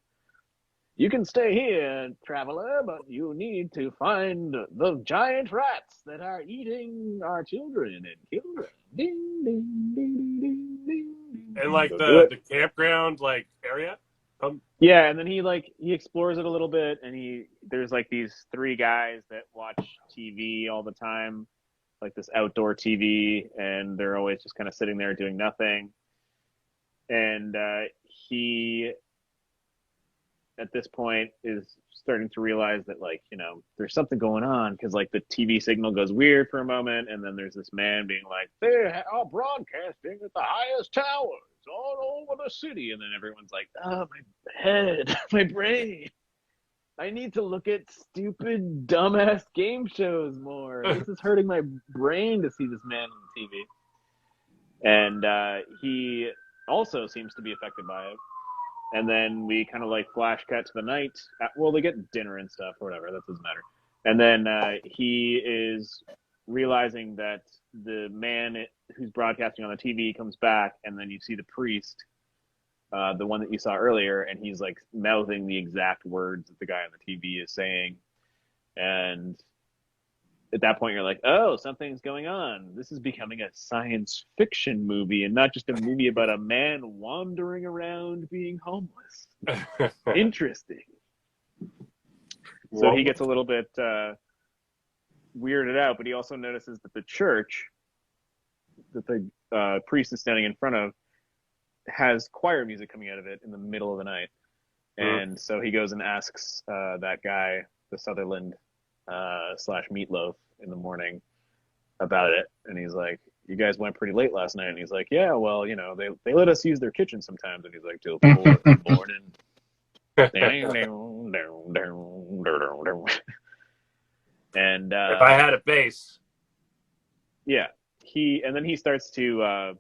you can stay here, traveler, but you need to find the giant rats that are eating our children and kill them. Ding, ding, ding, ding, ding.
And like the campground like area.
Yeah, and then he explores it a little bit, and there's like these three guys that watch TV all the time, like this outdoor TV, and they're always just kind of sitting there doing nothing. And he, at this point, is starting to realize that there's something going on, because like the TV signal goes weird for a moment, and then there's this man being like, they are broadcasting at the highest towers all over the city, and then everyone's like, oh, my head, my brain, I need to look at stupid dumbass game shows more. This is hurting my brain to see this man on TV. And he also seems to be affected by it. And then we kind of like flash cut to the night. Well, they get dinner and stuff or whatever. That doesn't matter. And then he is realizing that the man who's broadcasting on the TV comes back, and then you see the priest, the one that you saw earlier, and he's like mouthing the exact words that the guy on the TV is saying. And at that point, you're like, oh, something's going on. This is becoming a science fiction movie and not just a movie about a man wandering around being homeless. Interesting. So he gets a little bit weirded out, but he also notices that the church that the priest is standing in front of has choir music coming out of it in the middle of the night. And so he goes and asks that guy, the Sutherland / Meatloaf, in the morning about it. And he's like, you guys went pretty late last night. And he's like, yeah, well, you know, they let us use their kitchen sometimes. And he's like, till 4 in the morning. And
if I had a bass.
Yeah. And then he starts to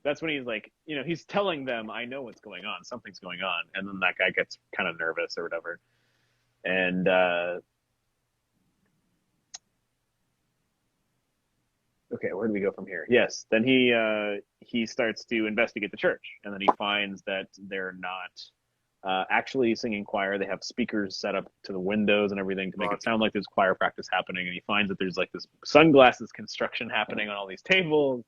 that's when he's like, you know, he's telling them, I know what's going on. Something's going on. And then that guy gets kind of nervous or whatever. And okay, where do we go from here? Yes, then he starts to investigate the church, and then he finds that they're not actually singing choir. They have speakers set up to the windows and everything to make it sound like there's choir practice happening, and he finds that there's like this sunglasses construction happening on all these tables,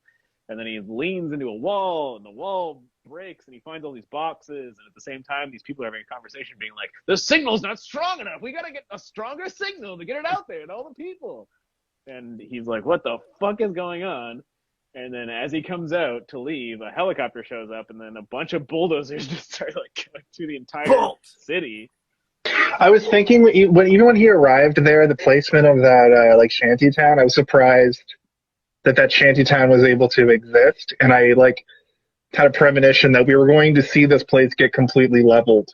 and then he leans into a wall, and the wall breaks, and he finds all these boxes, and at the same time, these people are having a conversation being like, the signal's not strong enough. We got to get a stronger signal to get it out there to all the people. And he's like, what the fuck is going on? And then as he comes out to leave, a helicopter shows up, and then a bunch of bulldozers just start like going through the entire city.
I was thinking when he arrived there, the placement of that like shanty town, I was surprised that shanty town was able to exist, and I like had a premonition that we were going to see this place get completely leveled.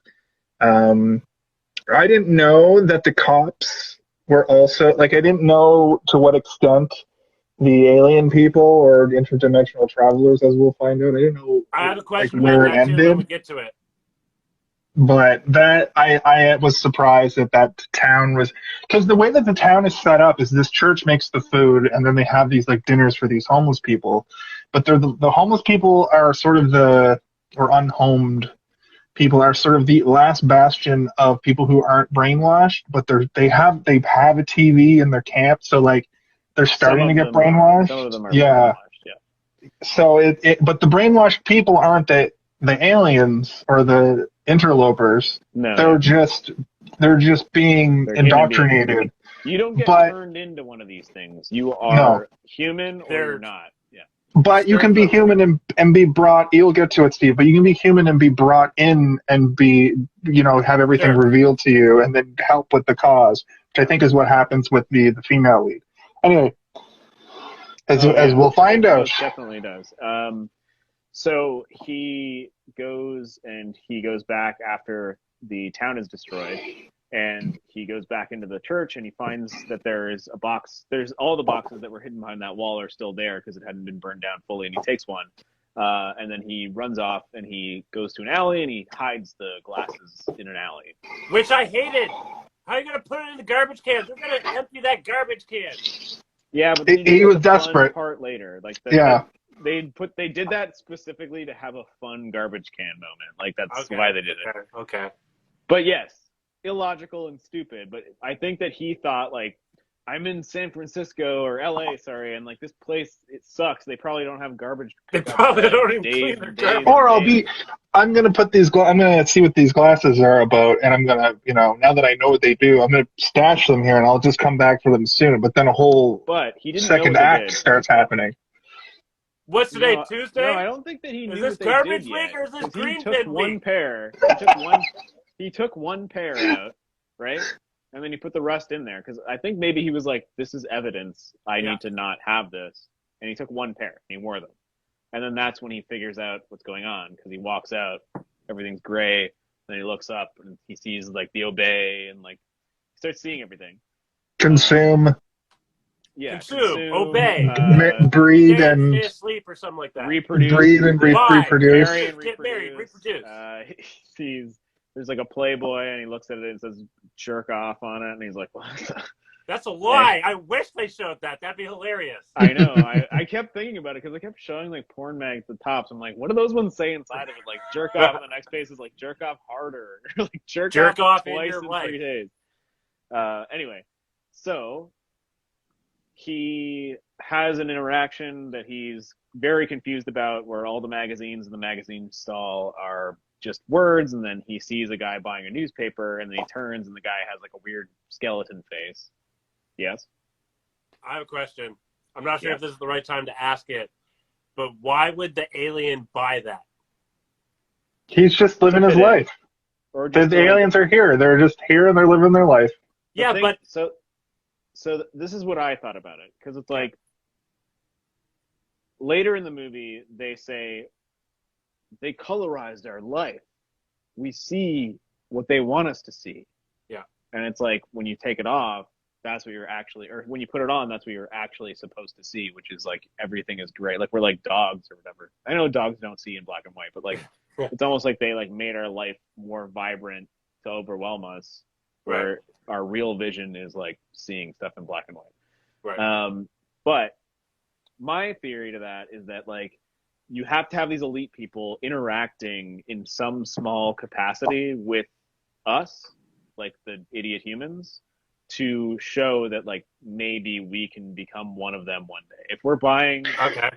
I didn't know that the cops were also, like, I didn't know to what extent the alien people or interdimensional travelers, as we'll find out, I didn't know
I have a question
like, where it
about that too when we
ended.
get to it.
But that I was surprised that town was, because the way that the town is set up is this church makes the food, and then they have these like dinners for these homeless people. But they're the homeless people are sort of or unhomed people are sort of the last bastion of people who aren't brainwashed, but they have a TV in their camp, so like they're starting to get brainwashed.
Some of them are
yeah.
brainwashed, yeah.
So but the brainwashed people aren't the aliens or the interlopers.
No.
They're just being indoctrinated.
You don't get turned into one of these things. You are human or you're not. Yeah.
But you can be human and be brought. You'll get to it, Steve. But you can be human and be brought in and be, have everything revealed to you, and then help with the cause, which I think is what happens with the female lead. Anyway, as we'll find out,
it definitely does. So he goes back after the town is destroyed, and he goes back into the church, and he finds that there is a box. There's all the boxes that were hidden behind that wall are still there because it hadn't been burned down fully, and he takes one. And then he runs off, and he goes to an alley, and he hides the glasses in an alley.
Which I hated. How are you going to put it in the garbage can? They're going to empty that garbage can.
Yeah, but
he was desperate.
Part later, like they did that specifically to have a fun garbage can moment. Like that's why they did it.
Okay.
But yes, illogical and stupid. But I think that he thought, like, I'm in San Francisco or LA, sorry, and like this place, it sucks. They probably don't have garbage.
They probably don't even clean their garbage.
Or I'm gonna put I'm gonna see what these glasses are about, and I'm gonna, now that I know what they do, I'm gonna stash them here, and I'll just come back for them soon. But then a whole second act starts happening.
What's today? Tuesday?
No, I don't think that he knew.
Is this
what
garbage
they did
week
yet,
or is this green
he took
bin
one
week?
pair. He took one pair out, right? And then he put the rest in there because I think maybe he was like, "This is evidence. I need to not have this." And he took one pair and he wore them. And then that's when he figures out what's going on because he walks out, everything's gray. Then he looks up and he sees like the obey and like he starts seeing everything.
Consume.
consume, obey,
breed
stay
and
asleep or something like that.
reproduce,
breed and
Buy,
reproduce.
marry and
get married, reproduce.
He sees there's like a Playboy, and he looks at it and says "jerk off" on it, and he's like, "What?"
That's a lie. I wish they showed that. That'd be hilarious.
I know. I kept thinking about it because they kept showing like porn mags at the tops. I'm like, what do those ones say inside of it? Like jerk off, and the next page is like jerk off harder, like jerk off twice in 3 days. Anyway, so he has an interaction that he's very confused about, where all the magazines in the magazine stall are just words, and then he sees a guy buying a newspaper, and then he turns, and the guy has like a weird skeleton face. Yes?
I have a question. I'm not sure if this is the right time to ask it, but why would the alien buy that?
He's just living his life.
Or just
the aliens are here. They're just here and they're living their life.
But
so this is what I thought about it, because it's like later in the movie they say they colorized our life. We see what they want us to see.
Yeah.
And it's like when you take it off, that's what you're actually, or when you put it on, that's what you're actually supposed to see, which is like everything is gray. Like we're like dogs or whatever. I know dogs don't see in black and white, but like it's almost like they like made our life more vibrant to overwhelm us, where our real vision is like seeing stuff in black and white.
Right.
But my theory to that is that like you have to have these elite people interacting in some small capacity with us, like the idiot humans, to show that like maybe we can become one of them one day. If we're buying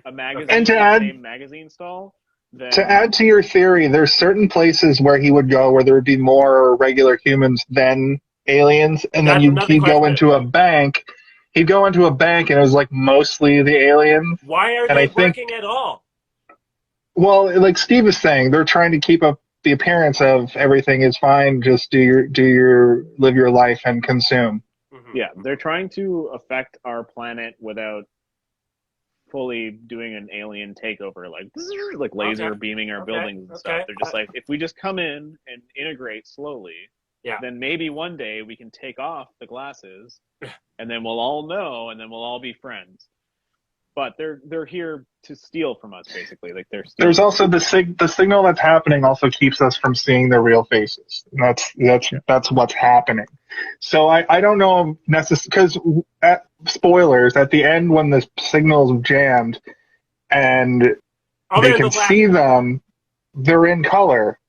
a magazine,
and to add,
same magazine stall, then...
To add to your theory, there's certain places where he would go where there would be more regular humans than aliens, and then he'd go into a bank. He'd go into a bank, and it was like mostly the aliens.
Why are they working at all?
Well, like Steve is saying, they're trying to keep up the appearance of everything is fine. Just live your life and consume.
Mm-hmm. Yeah, they're trying to affect our planet without fully doing an alien takeover, like laser beaming our buildings and stuff. They're just like, if we just come in and integrate slowly, then maybe one day we can take off the glasses, and then we'll all know, and then we'll all be friends. But they're here to steal from us, basically. Like there's
also the signal that's happening also keeps us from seeing their real faces. And that's what's happening. So I don't know necessarily, because spoilers, at the end when the signal's jammed and they can see them, they're in color,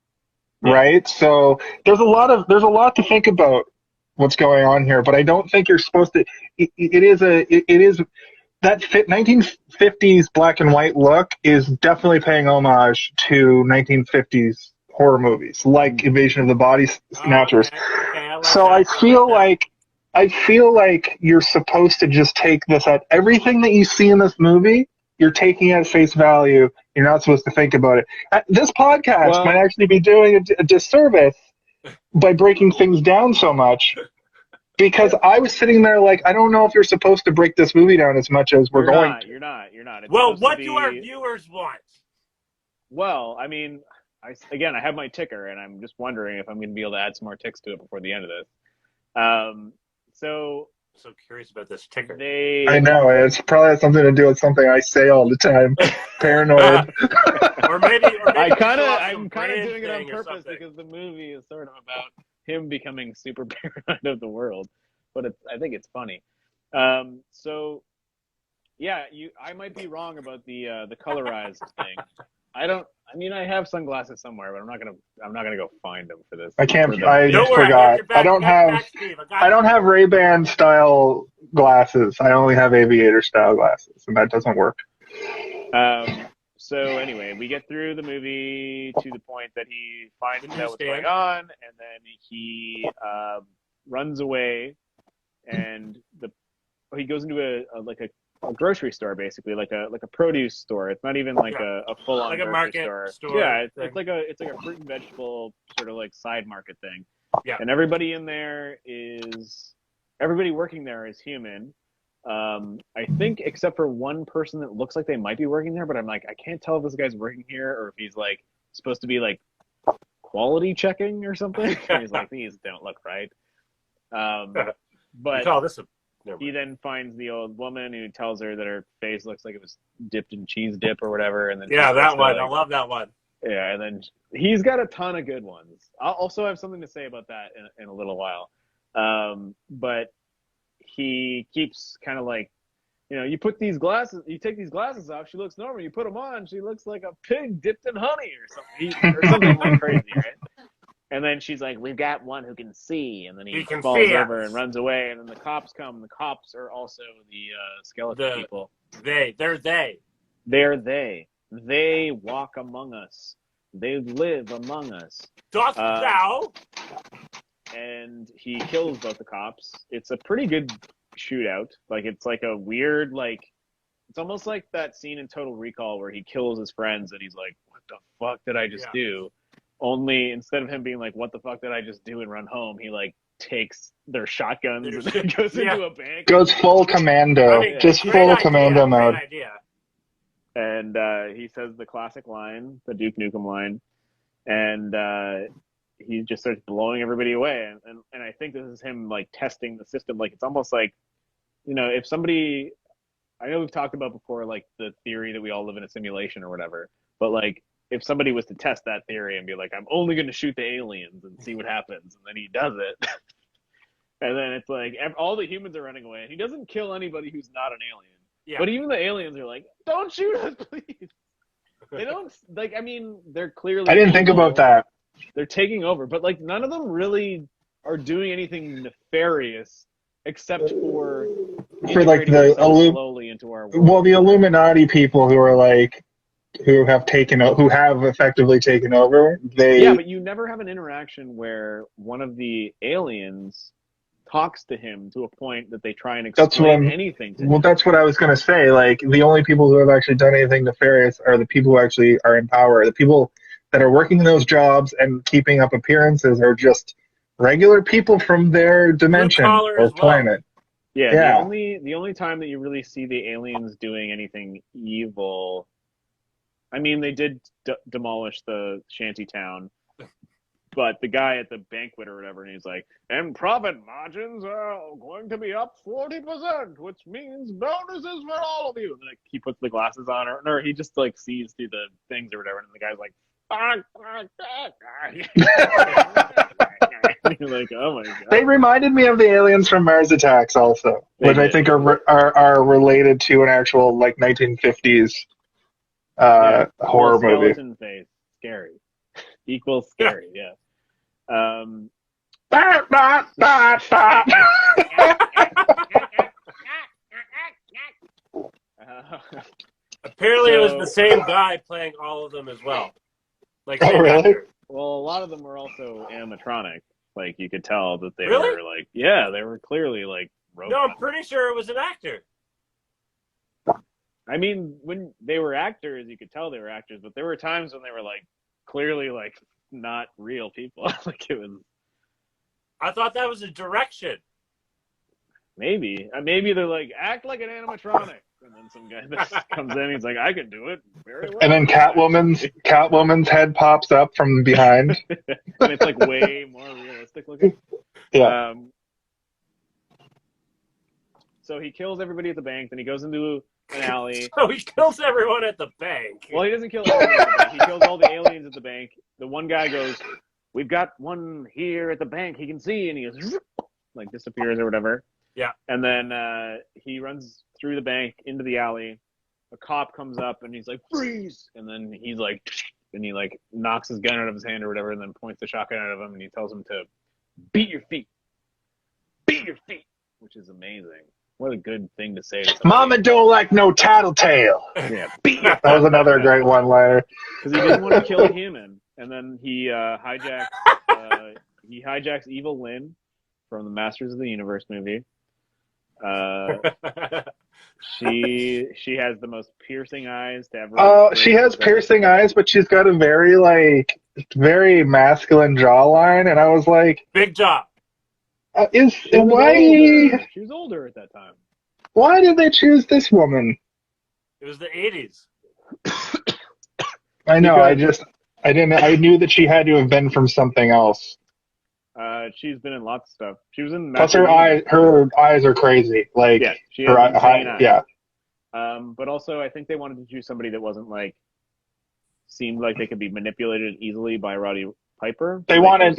right? So there's a lot to think about what's going on here. But I don't think you're supposed to. It is. That 1950s black and white look is definitely paying homage to 1950s horror movies, like Invasion of the Body Snatchers. So I feel like you're supposed to just take this at everything that you see in this movie. You're taking at face value. You're not supposed to think about it. This podcast might actually be doing a disservice by breaking things down so much. Because I was sitting there like, I don't know if you're supposed to break this movie down as much as we're going to.
You're not.
Well, what do our viewers want?
Well, I mean, I have my ticker, and I'm just wondering if I'm going to be able to add some more ticks to it before the end of this.
So curious about this ticker.
I know, it's probably has something to do with something I say all the time. Paranoid.
or maybe
I'm kind of doing it on purpose because the movie is sort of about him becoming super paranoid of the world, but I think it's funny. So yeah, I might be wrong about the colorized thing. I have sunglasses somewhere, but I'm not gonna go find them for this.
I forgot. I don't have Ray-Ban style glasses. I only have aviator style glasses, and that doesn't work.
So anyway, we get through the movie to the point that he finds out what's going on, and then he runs away, and he goes into a grocery store, basically, like a produce store. It's not even like a full on
like
grocery
a market store.
Yeah, it's like a fruit and vegetable sort of like side market thing.
Yeah,
and everybody working there is human. I think except for one person that looks like they might be working there, but I'm like, I can't tell if this guy's working here or if he's like supposed to be like quality checking or something. He's like, these don't look right. But
you call this a
he then finds the old woman who tells her that her face looks like it was dipped in cheese dip or whatever. And then
that one. I love that one.
Yeah, and then he's got a ton of good ones. I'll also have something to say about that in a little while. But he keeps kind of like, you take these glasses off, she looks normal. You put them on, she looks like a pig dipped in honey or something like crazy, right? And then she's like, we've got one who can see. And then he falls over and runs away. And then the cops come. The cops are also the skeleton people.
They're they.
They're they. They walk among us. They live among us.
Doth thou?
And he kills both the cops. It's a pretty good shootout. Like, it's like a weird, it's almost like that scene in Total Recall where he kills his friends and he's like, what the fuck did I just do? Only instead of him being like, what the fuck did I just do and run home, he takes their shotguns and then goes into a bank.
Goes full commando. Full commando mode.
Great idea.
And he says the classic line, the Duke Nukem line, and he just starts blowing everybody away. And I think this is him testing the system. It's almost like, if somebody, I know we've talked about before, the theory that we all live in a simulation or whatever, but if somebody was to test that theory and be like, I'm only going to shoot the aliens and see what happens, and then he does it, and then it's like all the humans are running away, and he doesn't kill anybody who's not an alien. Yeah. But even the aliens are like, don't shoot us, please. They don't, they're clearly...
I didn't think about that.
They're taking over, but none of them really are doing anything nefarious except for
the
slowly into our world.
Well, the Illuminati people who are who have effectively taken over.
Yeah, but you never have an interaction where one of the aliens talks to him to a point that they try and explain anything to him.
Well, that's what I was going to say. The only people who have actually done anything nefarious are the people who actually are in power. The people that are working those jobs and keeping up appearances are just regular people from their dimension or planet.
Yeah. The only time that you really see the aliens doing anything evil, they did demolish the shanty town, but the guy at the banquet or whatever, and he's like, and profit margins are going to be up 40%, which means bonuses for all of you. And he puts the glasses on, or he just sees through the things or whatever, and the guy's like, you're like, oh my god.
They reminded me of the aliens from Mars Attacks also, which I think are related to an actual 1950s horror movie.
Skeleton face, scary. Equals scary, yeah.
Apparently, it was the same guy playing all of them as well.
Really?
Actor.
Well, a lot of them were also animatronic. You could tell that they
really?
were they were clearly robots.
No, I'm pretty sure it was an actor.
When they were actors, you could tell they were actors, but there were times when they were clearly not real people. It was.
I thought that was a direction.
Maybe they're act like an animatronic, and then some guy that comes in, he's like, I can do it very well.
And then Catwoman's head pops up from behind.
And it's way more realistic looking.
Yeah.
So he kills everybody at the bank, then he goes into an alley.
So he kills everyone at the bank.
Well, he doesn't kill everyone at the bank. He kills all the aliens at the bank. The one guy goes, we've got one here at the bank he can see, and he goes, disappears or whatever.
Yeah.
And then he runs through the bank into the alley. A cop comes up, and he's like, freeze! And then he's and he knocks his gun out of his hand or whatever, and then points the shotgun at him, and he tells him to beat your feet. Beat your feet! Which is amazing. What a good thing to say to somebody.
Mama don't like no tattletale.
Yeah,
that was another great one-liner.
Because he didn't want to kill a human, and then he hijacks Evil Lynn from the Masters of the Universe movie. She has the most piercing eyes to ever.
She has piercing eyes, but she's got a very masculine jawline, and I was like,
big jaw.
She was older at that time.
Why did they choose this woman?
It was the 80s.
I know. I knew that she had to have been from something else.
She's been in lots of stuff. She was in
Plus,
Macarena.
her eyes are crazy. Like
Yeah, she
her
has insane eyes.
yeah.
But also, I think they wanted to choose somebody that wasn't like seemed like they could be manipulated easily by Roddy Piper.
They wanted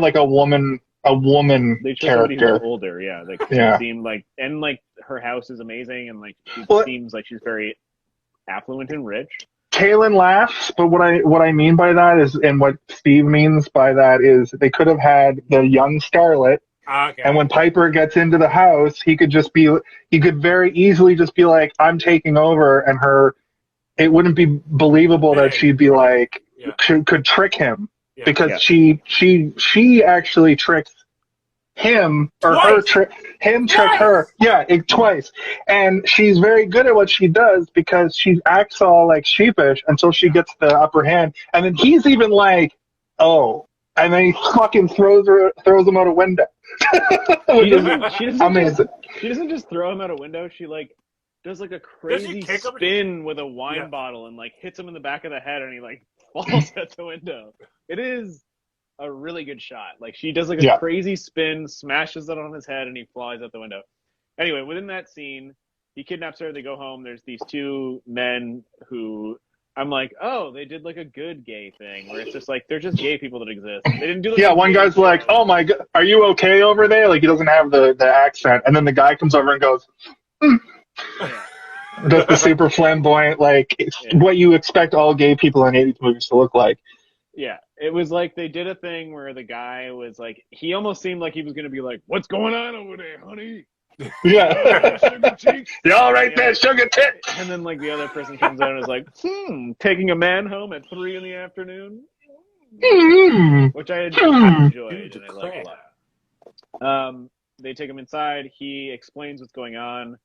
like a woman
They chose somebody who's
character.
older. Yeah, like
Yeah.
she seemed like, and like her house is amazing, and like she
Well,
seems like she's very affluent and rich.
Kaylin laughs, but what I mean by that is, and what Steve means by that is, they could have had the young starlet,
Okay.
and when Piper gets into the house, he could very easily just be like, "I'm taking over," and it wouldn't be believable that she'd be like, could trick him, because she actually tricks him, or
Twice.
trick her. Yeah, twice. And she's very good at what she does, because she acts all like sheepish until she gets the upper hand. And then he's even like, "Oh," and then he fucking throws him out a window.
She
amazing.
She doesn't just throw him out a window. She like does like a crazy spin with a wine bottle and like hits him in the back of the head, and he like falls out the window. It is a really good shot. Like she does like a crazy spin, smashes it on his head, and he flies out the window. Anyway, within that scene, he kidnaps her. They go home. There's these two men who I'm like, oh, they did like a good gay thing, where it's just like they're just gay people that exist. They didn't do like
one guy's like, "Oh my god, are you okay over there?" Like he doesn't have the accent, and then the guy comes over and goes, Just the super flamboyant, like what you expect all gay people in 80s movies to look like.
Yeah, it was like they did a thing where the guy was like, he almost seemed like he was going to be like, "What's going on over there, honey?"
Yeah.
Sugar cheeks.
You all right there, sugar tit?
And then like the other person comes out and is like, taking a man home at 3 p.m, which I enjoyed and I liked a lot. They take him inside. He explains what's going on,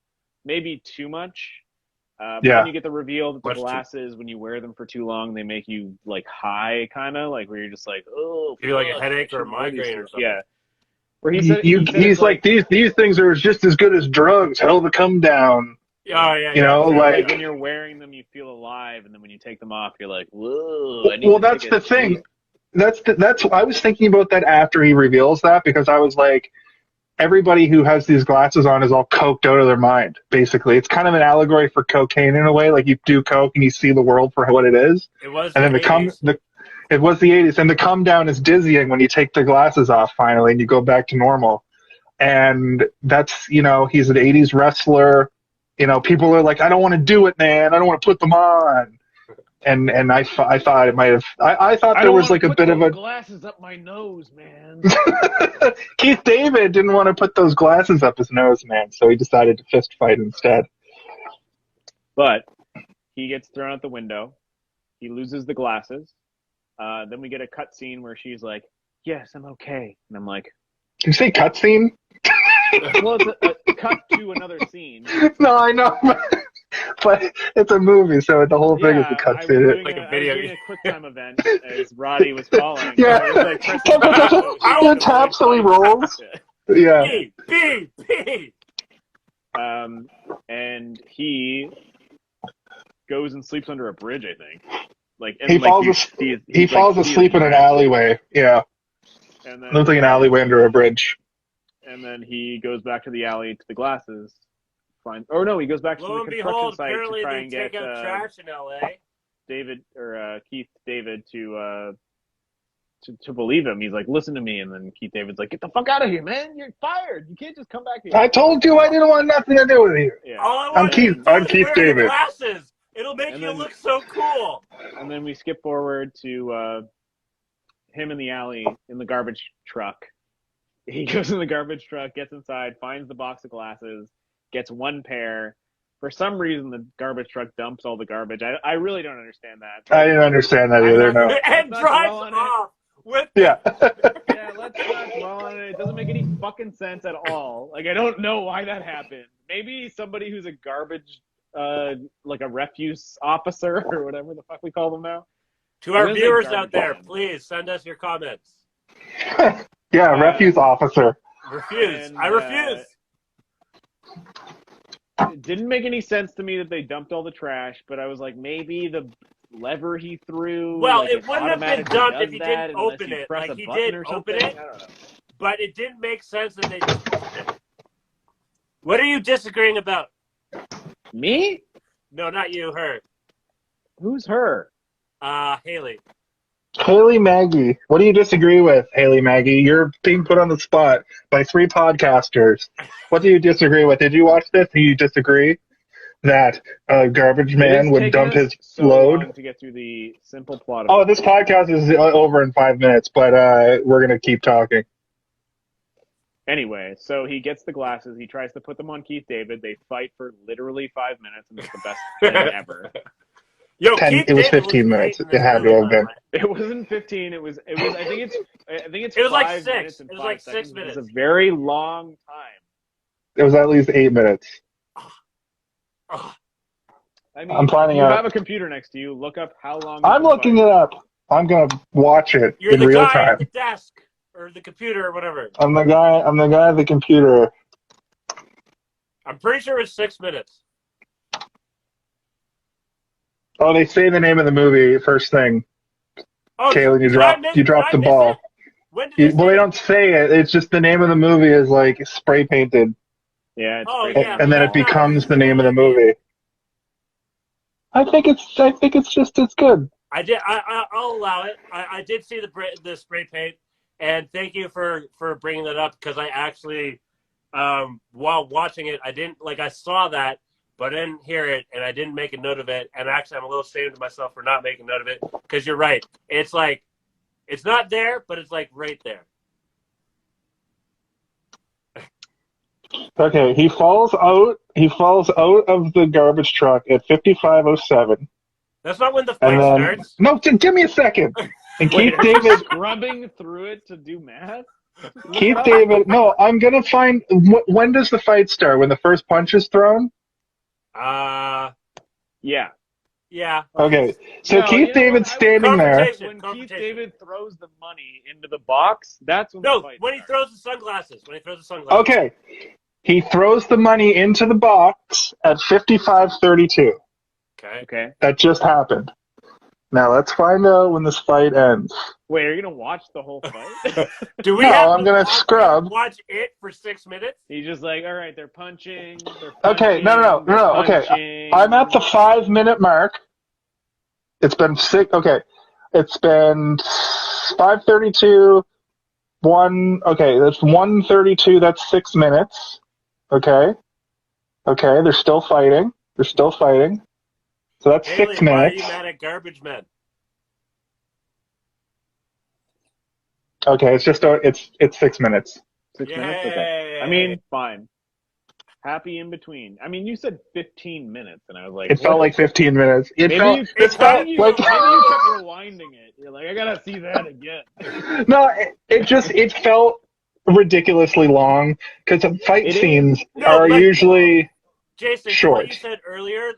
maybe too much. But then you get the reveal that the glasses, when you wear them for too long, they make you like high, kind of like where you're just like, oh,
you like a headache or a migraine or something.
Yeah. Where he said,
he's like, these things are just as good as drugs. Hell to come down.
Oh yeah.
You know,
like when you're wearing them, you feel alive, and then when you take them off, you're like, whoa.
Well, that's the thing. That's I was thinking about that after he reveals that, because I was like, everybody who has these glasses on is all coked out of their mind, basically. It's kind of an allegory for cocaine in a way. Like you do coke and you see the world for what it is.
It was
and then it was the 80s. And the come down is dizzying when you take the glasses off finally and you go back to normal. And that's, he's an 80s wrestler. People are like, "I don't want to do it, man. I don't want to put them on." And I thought it might have. I thought there was like a bit of a
glasses up my nose, man.
Keith David didn't want to put those glasses up his nose, man, so he decided to fist fight instead.
But he gets thrown out the window. He loses the glasses. Then we get a cut scene where she's like, "Yes, I'm okay," and I'm like,
"Did you say cut scene?"
Well, it's a cut to another scene.
No, I know. But it's a movie, so the whole thing is a cut scene.
Like a video
game. A quick time event as Roddy was falling.
Yeah.
Like,
tap so he rolls. Yeah.
B.
And he goes and sleeps under a bridge, I think.
He falls asleep in an alleyway. Yeah.
And then,
looks like an alleyway under a bridge.
And then he goes back to the alley to the glasses. He goes back to the construction site to try and get
trash in LA.
Keith David to believe him. He's like, "Listen to me," and then Keith David's like, "Get the fuck out of here, man! You're fired. You can't just come back here."
I told you I didn't want nothing to do with you.
Yeah.
I'm Keith David.
Glasses. It'll make you look so cool.
And then we skip forward to him in the alley in the garbage truck. He goes in the garbage truck, gets inside, finds the box of glasses, gets one pair. For some reason, the garbage truck dumps all the garbage. I really don't understand that.
I didn't understand that either, no.
And drives off with
Yeah.
Yeah, let's not dwell on it. It doesn't make any fucking sense at all. Like, I don't know why that happened. Maybe somebody who's a garbage, like a refuse officer or whatever the fuck we call them now.
To our viewers out there, please send us your comments.
Yeah, refuse officer.
Refuse. I refuse.
It didn't make any sense to me that they dumped all the trash, but I was like, maybe the lever he threw.
Well,
like,
it wouldn't have been
automatically
dumb
does
if he
that
didn't
unless
open
you
it.
press
Like,
a
he
button
did
or
open
something.
it,
I don't know.
but it didn't make sense that they just opened it. What are you disagreeing about?
Me?
No, not you, her.
Who's her?
Haley.
Haley Maggie. What do you disagree with, Haley Maggie? You're being put on the spot by three podcasters. What do you disagree with? Did you watch this? Do you disagree that a garbage
It
man
has
would
taken
dump
us
his
so
load?
long to get through the simple plot of
Oh,
the
this
movie.
podcast is over in 5 minutes, but we're going to keep talking.
Anyway, so he gets the glasses. He tries to put them on Keith David. They fight for literally 5 minutes, and it's the best thing ever.
Yo,
10,
Keith
it was
David
15
was
minutes.
great in
It
this
had
movie,
to have
by the
been.
way.
It wasn't 15. It was. I think it's.
It was like
5
6.
minutes and
It was
5
like 6
seconds.
minutes.
It's a very long time.
It was at least 8 minutes.
Ugh.
I mean,
I'm finding
if you
out.
have a computer next to you, look up how long.
I'm looking it up. I'm going to watch it
You're
in
the
real
guy
time.
at the desk or the computer or whatever.
I'm the guy at the computer.
I'm pretty sure it's 6 minutes.
Oh, they say the name of the movie first thing.
Oh,
Kaylin, you
did I
dropped the
miss
ball.
it? When did they
Well,
say
they
it?
don't say it. It's just the name of the movie is like spray painted,
Yeah. It's
Oh,
pretty
yeah,
on
and
the
then it
that's
wall.
not
becomes the
usually
name of the
what I mean.
movie. I think it's just as good.
I did. I'll allow it. I did see the spray paint, and thank you for bringing that up because I actually, while watching it, I didn't like I saw that, but I didn't hear it, and I didn't make a note of it. And actually, I'm a little ashamed of myself for not making note of it because you're right. It's like it's not there, but it's like right there.
Okay, he falls out. He falls out of the garbage truck at 55:07,
That's not when the
and
fight
then
starts.
no, give me a second. And
Wait,
Keith
are you
David,
scrubbing through it to do math? Look
Keith
it up.
David. No, I'm gonna find. When does the fight start? When the first punch is thrown?
Yeah.
Yeah.
Okay, so
No,
Keith
you know
David's
what? I would
standing
say
there.
when Keith
Confrontation.
David throws the money into the box, that's when the
No,
fight
when he
starts.
throws the sunglasses. When he throws the sunglasses.
Okay, he throws the money into the box at 55:32.
Okay.
Okay.
That just happened. Now let's find out when this fight ends.
Wait, are you gonna watch the whole fight?
Do we
No,
have
I'm
to
gonna
watch
scrub.
it for 6 minutes?
He's just like, all right, they're punching.
Okay, no. Okay,
punching.
I'm at the 5 minute mark. It's been six. Okay, it's been 5:32. Okay, that's 1:32. That's 6 minutes. Okay, they're still fighting. So that's
Haley,
6
why are
minutes.
you mad at garbage men?
Okay, it's 6 minutes.
6 minutes? Okay. I mean, fine. Happy in between. I mean, you said 15 minutes, and I was like,
It felt like 15 minutes.
maybe you
This
kept
felt like
rewinding it. You're like, I gotta see that again.
no. It felt ridiculously long because the fight
It is.
scenes
No,
are
but
usually
Jason,
short.
what you said earlier,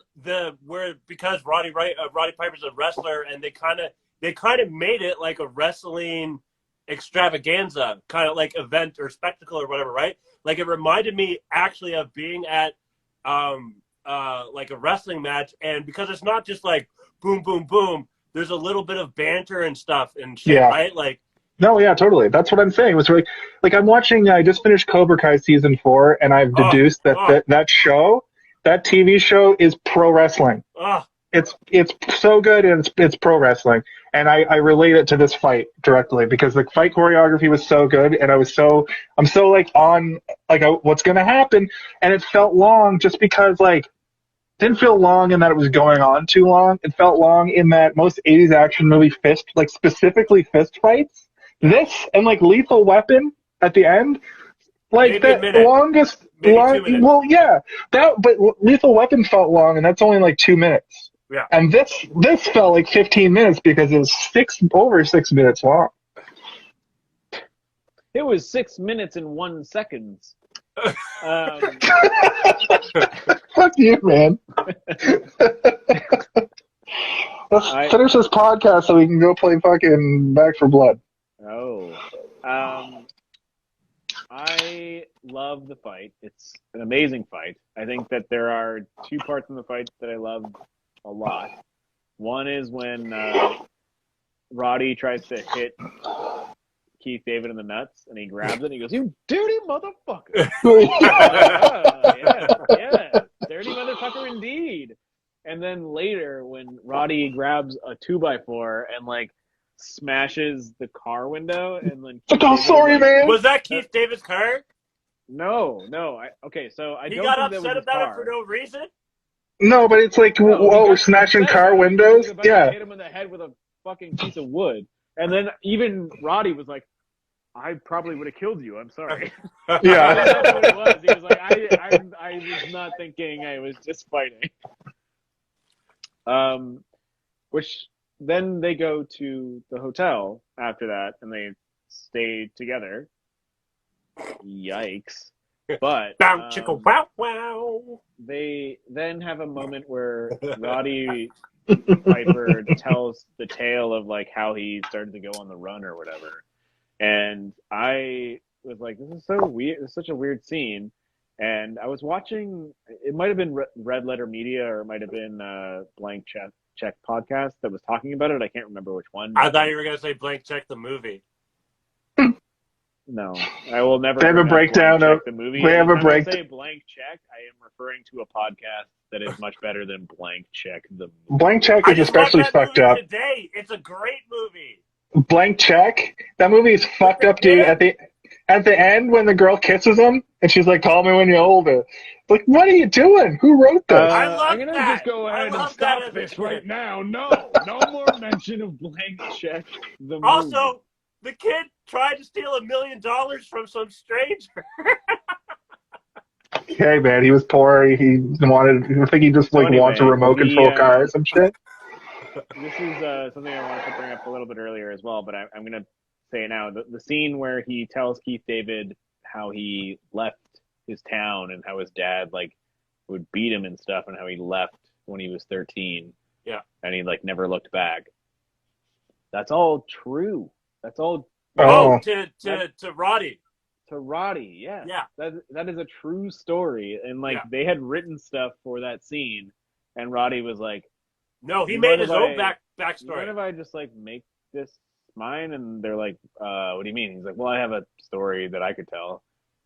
because Roddy Piper's a wrestler, and they kind of made it like a wrestling extravaganza, kind of like event or spectacle or whatever, right? Like it reminded me actually of being at like a wrestling match, and because it's not just like boom, boom, boom. There's a little bit of banter and stuff and shit,
Yeah.
right? Like.
No, yeah, totally. That's what I'm saying. It was really like I'm watching. I just finished Cobra Kai season 4, and I've deduced that that TV show, is pro wrestling. It's so good, and it's pro wrestling, and I relate it to this fight directly because the fight choreography was so good, and I'm so like on like what's gonna happen, and it felt long just because like didn't feel long in that it was going on too long. It felt long in that most 80s action movie specifically fist fights. This and like Lethal Weapon at the end, like
Maybe a
the
minute.
longest.
Maybe 2 minutes.
Well, yeah, but Lethal Weapon felt long, and that's only like 2 minutes.
Yeah.
And this felt like 15 minutes because it was over 6 minutes long.
It was 6 minutes and 1 second.
Fuck you, man. Let's finish this podcast so we can go play fucking Back for Blood.
Oh. I love the fight. It's an amazing fight. I think that there are 2 parts in the fight that I love a lot. One is when Roddy tries to hit Keith David in the nuts, and he grabs it, and he goes, "You dirty motherfucker!" Yeah, dirty motherfucker indeed. And then later, when Roddy grabs a 2x4 and like smashes the car window, and then
Like, oh, sorry, man.
Was that Keith David's car?
No. So I
He
don't
got
think that
upset
was his
about
car.
it for no reason.
No, but it's like, we're smashing car windows.
He was about
Yeah.
to hit him in the head with a fucking piece of wood, and then even Roddy was like, "I probably would have killed you. I'm sorry."
Yeah.
That's what it was. He was like, I was not thinking. I was just fighting." Which then they go to the hotel after that, and they stay together. Yikes! But
Bow chicka wow wow.
they then have a moment where Roddy Piper tells the tale of like how he started to go on the run or whatever, and I was like, "This is so weird. It's such a weird scene." And I was watching. It might have been Red Letter Media, or it might have been Blank Check podcast that was talking about it. I can't remember which one.
I thought you were gonna say Blank Check the movie.
No, I will never.
They have a breakdown of
the movie.
They have a
Anytime I
break.
say Blank Check, I am referring to a podcast that is much better than Blank Check the movie.
Blank Check
I
is
just
especially
watched that
fucked
movie
up.
today. It's a great movie.
Blank Check. That movie is fucked up, dude. At the end, when the girl kisses him, and she's like, "Call me when you're older." Like, what are you doing? Who wrote this?
I love
I'm gonna
that.
just go ahead
I
and
love
stop
that as a
this
kid.
right now. No more mention of Blank Check the movie.
Also, the kid tried to steal $1 million from some stranger.
Hey, man, he was poor. He wanted. I think he just
So anyway,
wants a remote control car or some shit.
This is something I wanted to bring up a little bit earlier as well, but I'm going to say it now. The scene where he tells Keith David how he left his town and how his dad like would beat him and stuff, and how he left when he was 13.
Yeah.
And he like never looked back. That's all true. That's all.
Oh.
To Roddy.
To Roddy, yeah.
Yeah.
That is a true story. And like they had written stuff for that scene, and Roddy was like,
No, he
You
made
mind
his
if
own
I-
backstory.
"What if I just like make this mine?" And they're like, "What do you mean?" He's like, "Well, I have a story that I could tell."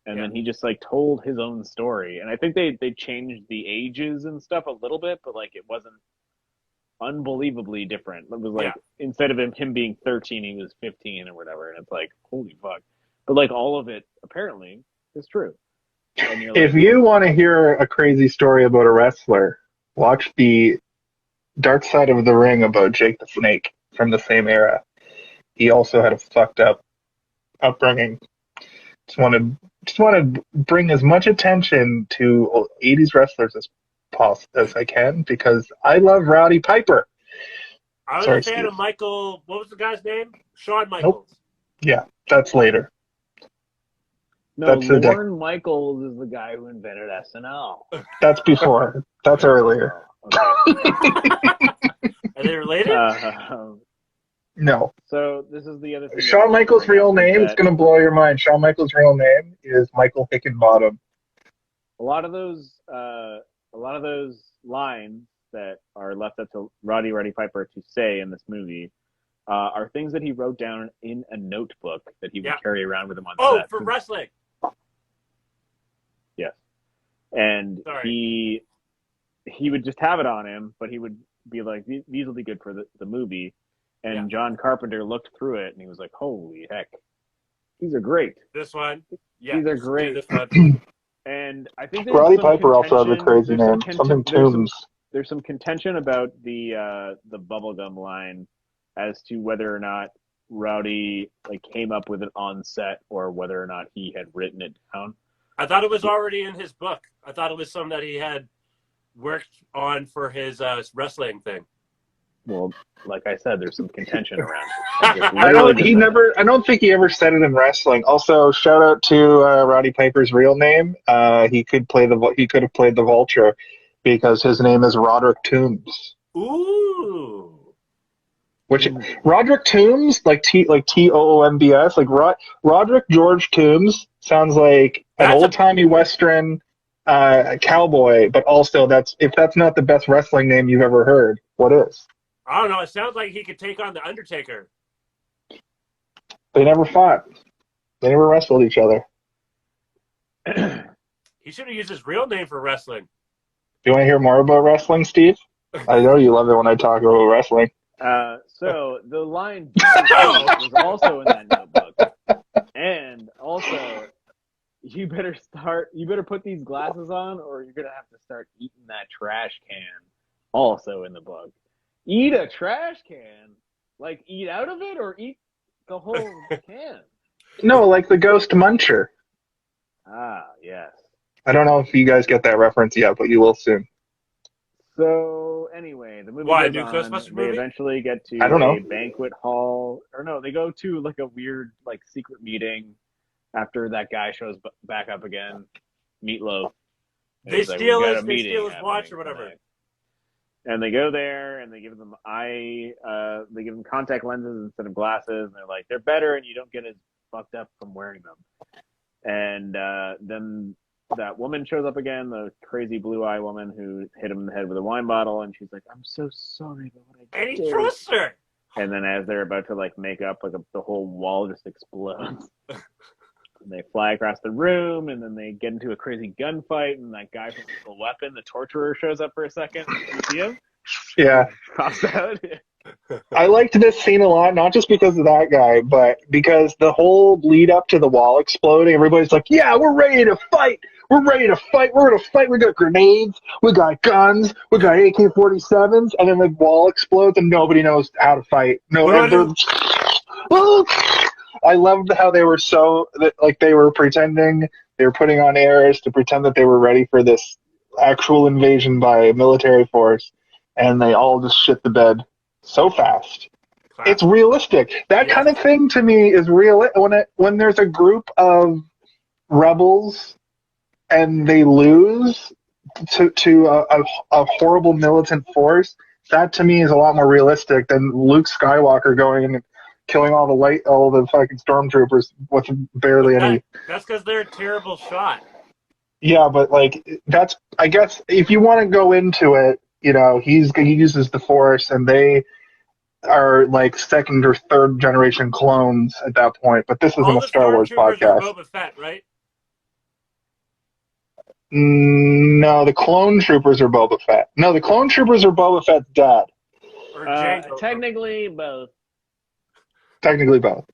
And then he just like told his own story. And I think they changed the ages and stuff a little bit, but like it wasn't unbelievably different. It was like instead of him being 13, he was 15 or whatever. And it's like, holy fuck. But like all of it apparently is true. And you're like,
If you want to hear a crazy story about a wrestler, watch the Dark Side of the Ring about Jake the Snake from the same era. He also had a fucked up upbringing. Just want to bring as much attention to 80s wrestlers as I can, because I love Roddy Piper.
I was
Sorry,
a fan
Steve.
of Michael. What was the guy's name? Shawn Michaels.
Yeah, that's later.
no,
that's the
Lorne Michaels is the guy who invented SNL.
That's before. That's earlier.
Are they related?
No.
So this is the other thing.
Shawn Michaels' real name, it's going to blow your mind. Shawn Michaels' real name is Michael Hickenbottom.
A lot of those lines that are left up to Roddy Piper to say in this movie are things that he wrote down in a notebook that he would carry around with him on set.
For wrestling.
Yes. And he would just have it on him, but he would be like, these will be good for the movie. And John Carpenter looked through it and he was like, holy heck, these are great.
This one? Yeah.
These are great.
This one.
And I think
Roddy Piper also has a crazy name. Something Toombs.
There's some contention about the bubblegum line as to whether or not Roddy like came up with it on set or whether or not he had written it down.
I thought it was already in his book. I thought it was something that he had worked on for his wrestling thing.
Well, like I said, there's some contention around it.
I don't think he ever said it in wrestling. Also, shout out to Roddy Piper's real name. He could have played the Vulture because his name is Roderick Toombs.
Ooh.
Which Roderick Toombs, like Toombs, like Roderick George Toombs sounds like an old-timey Western cowboy, but also if that's not the best wrestling name you've ever heard, what is?
I don't know. It sounds like he could take on the Undertaker.
They never fought. They never wrestled each other.
He should have used his real name for wrestling.
Do you want to hear more about wrestling, Steve? I know you love it when I talk about wrestling.
So the line was also in that notebook. And also, you better put these glasses on or you're going to have to start eating that trash can. Also in the book. Eat a trash can? Like eat out of it or eat the whole can?
No, like the Ghost Muncher.
Ah, yes.
I don't know if you guys get that reference yet, but you will soon.
So anyway, the movie
Why,
goes
new
on.
Ghostbusters
They
movie?
eventually get to
I don't know.
a banquet hall, or no, they go to like a weird like secret meeting after that guy shows back up again, Meatloaf.
They steal his watch or whatever.
Tonight. And they go there and they give them contact lenses instead of glasses, and they're like they're better, and you don't get as fucked up from wearing them. And then that woman shows up again, the crazy blue-eye woman who hit him in the head with a wine bottle, and she's like, "I'm so sorry about what I did."
And he trusts her.
And then as they're about to like make up, like the whole wall just explodes. And they fly across the room, and then they get into a crazy gunfight, and that guy from Lethal Weapon, the torturer, shows up for a second. You see him?
Yeah.
Pops out.
I liked this scene a lot, not just because of that guy, but because the whole lead up to the wall exploding, everybody's like, yeah, we're ready to fight. We're ready to fight. We're going to fight. We got grenades. We got guns. We got AK-47s. And then the wall explodes and nobody knows how to fight. I loved how they were they were pretending, they were putting on airs to pretend that they were ready for this actual invasion by a military force. And they all just shit the bed so fast.
Classic.
It's realistic. That kind of thing to me is real. When there's a group of rebels and they lose to a horrible militant force, that to me is a lot more realistic than Luke Skywalker going and killing all the fucking stormtroopers with barely any.
That's because they're a terrible shot.
Yeah, but that's, I guess if you want to go into it, he uses the Force, and they are like second or third generation clones at that point. But this isn't a Star Wars podcast.
Are Boba Fett, right?
No, the clone troopers are Boba Fett. No, the clone troopers are Boba Fett's dad.
Or Jango.
Technically both.
Technically both.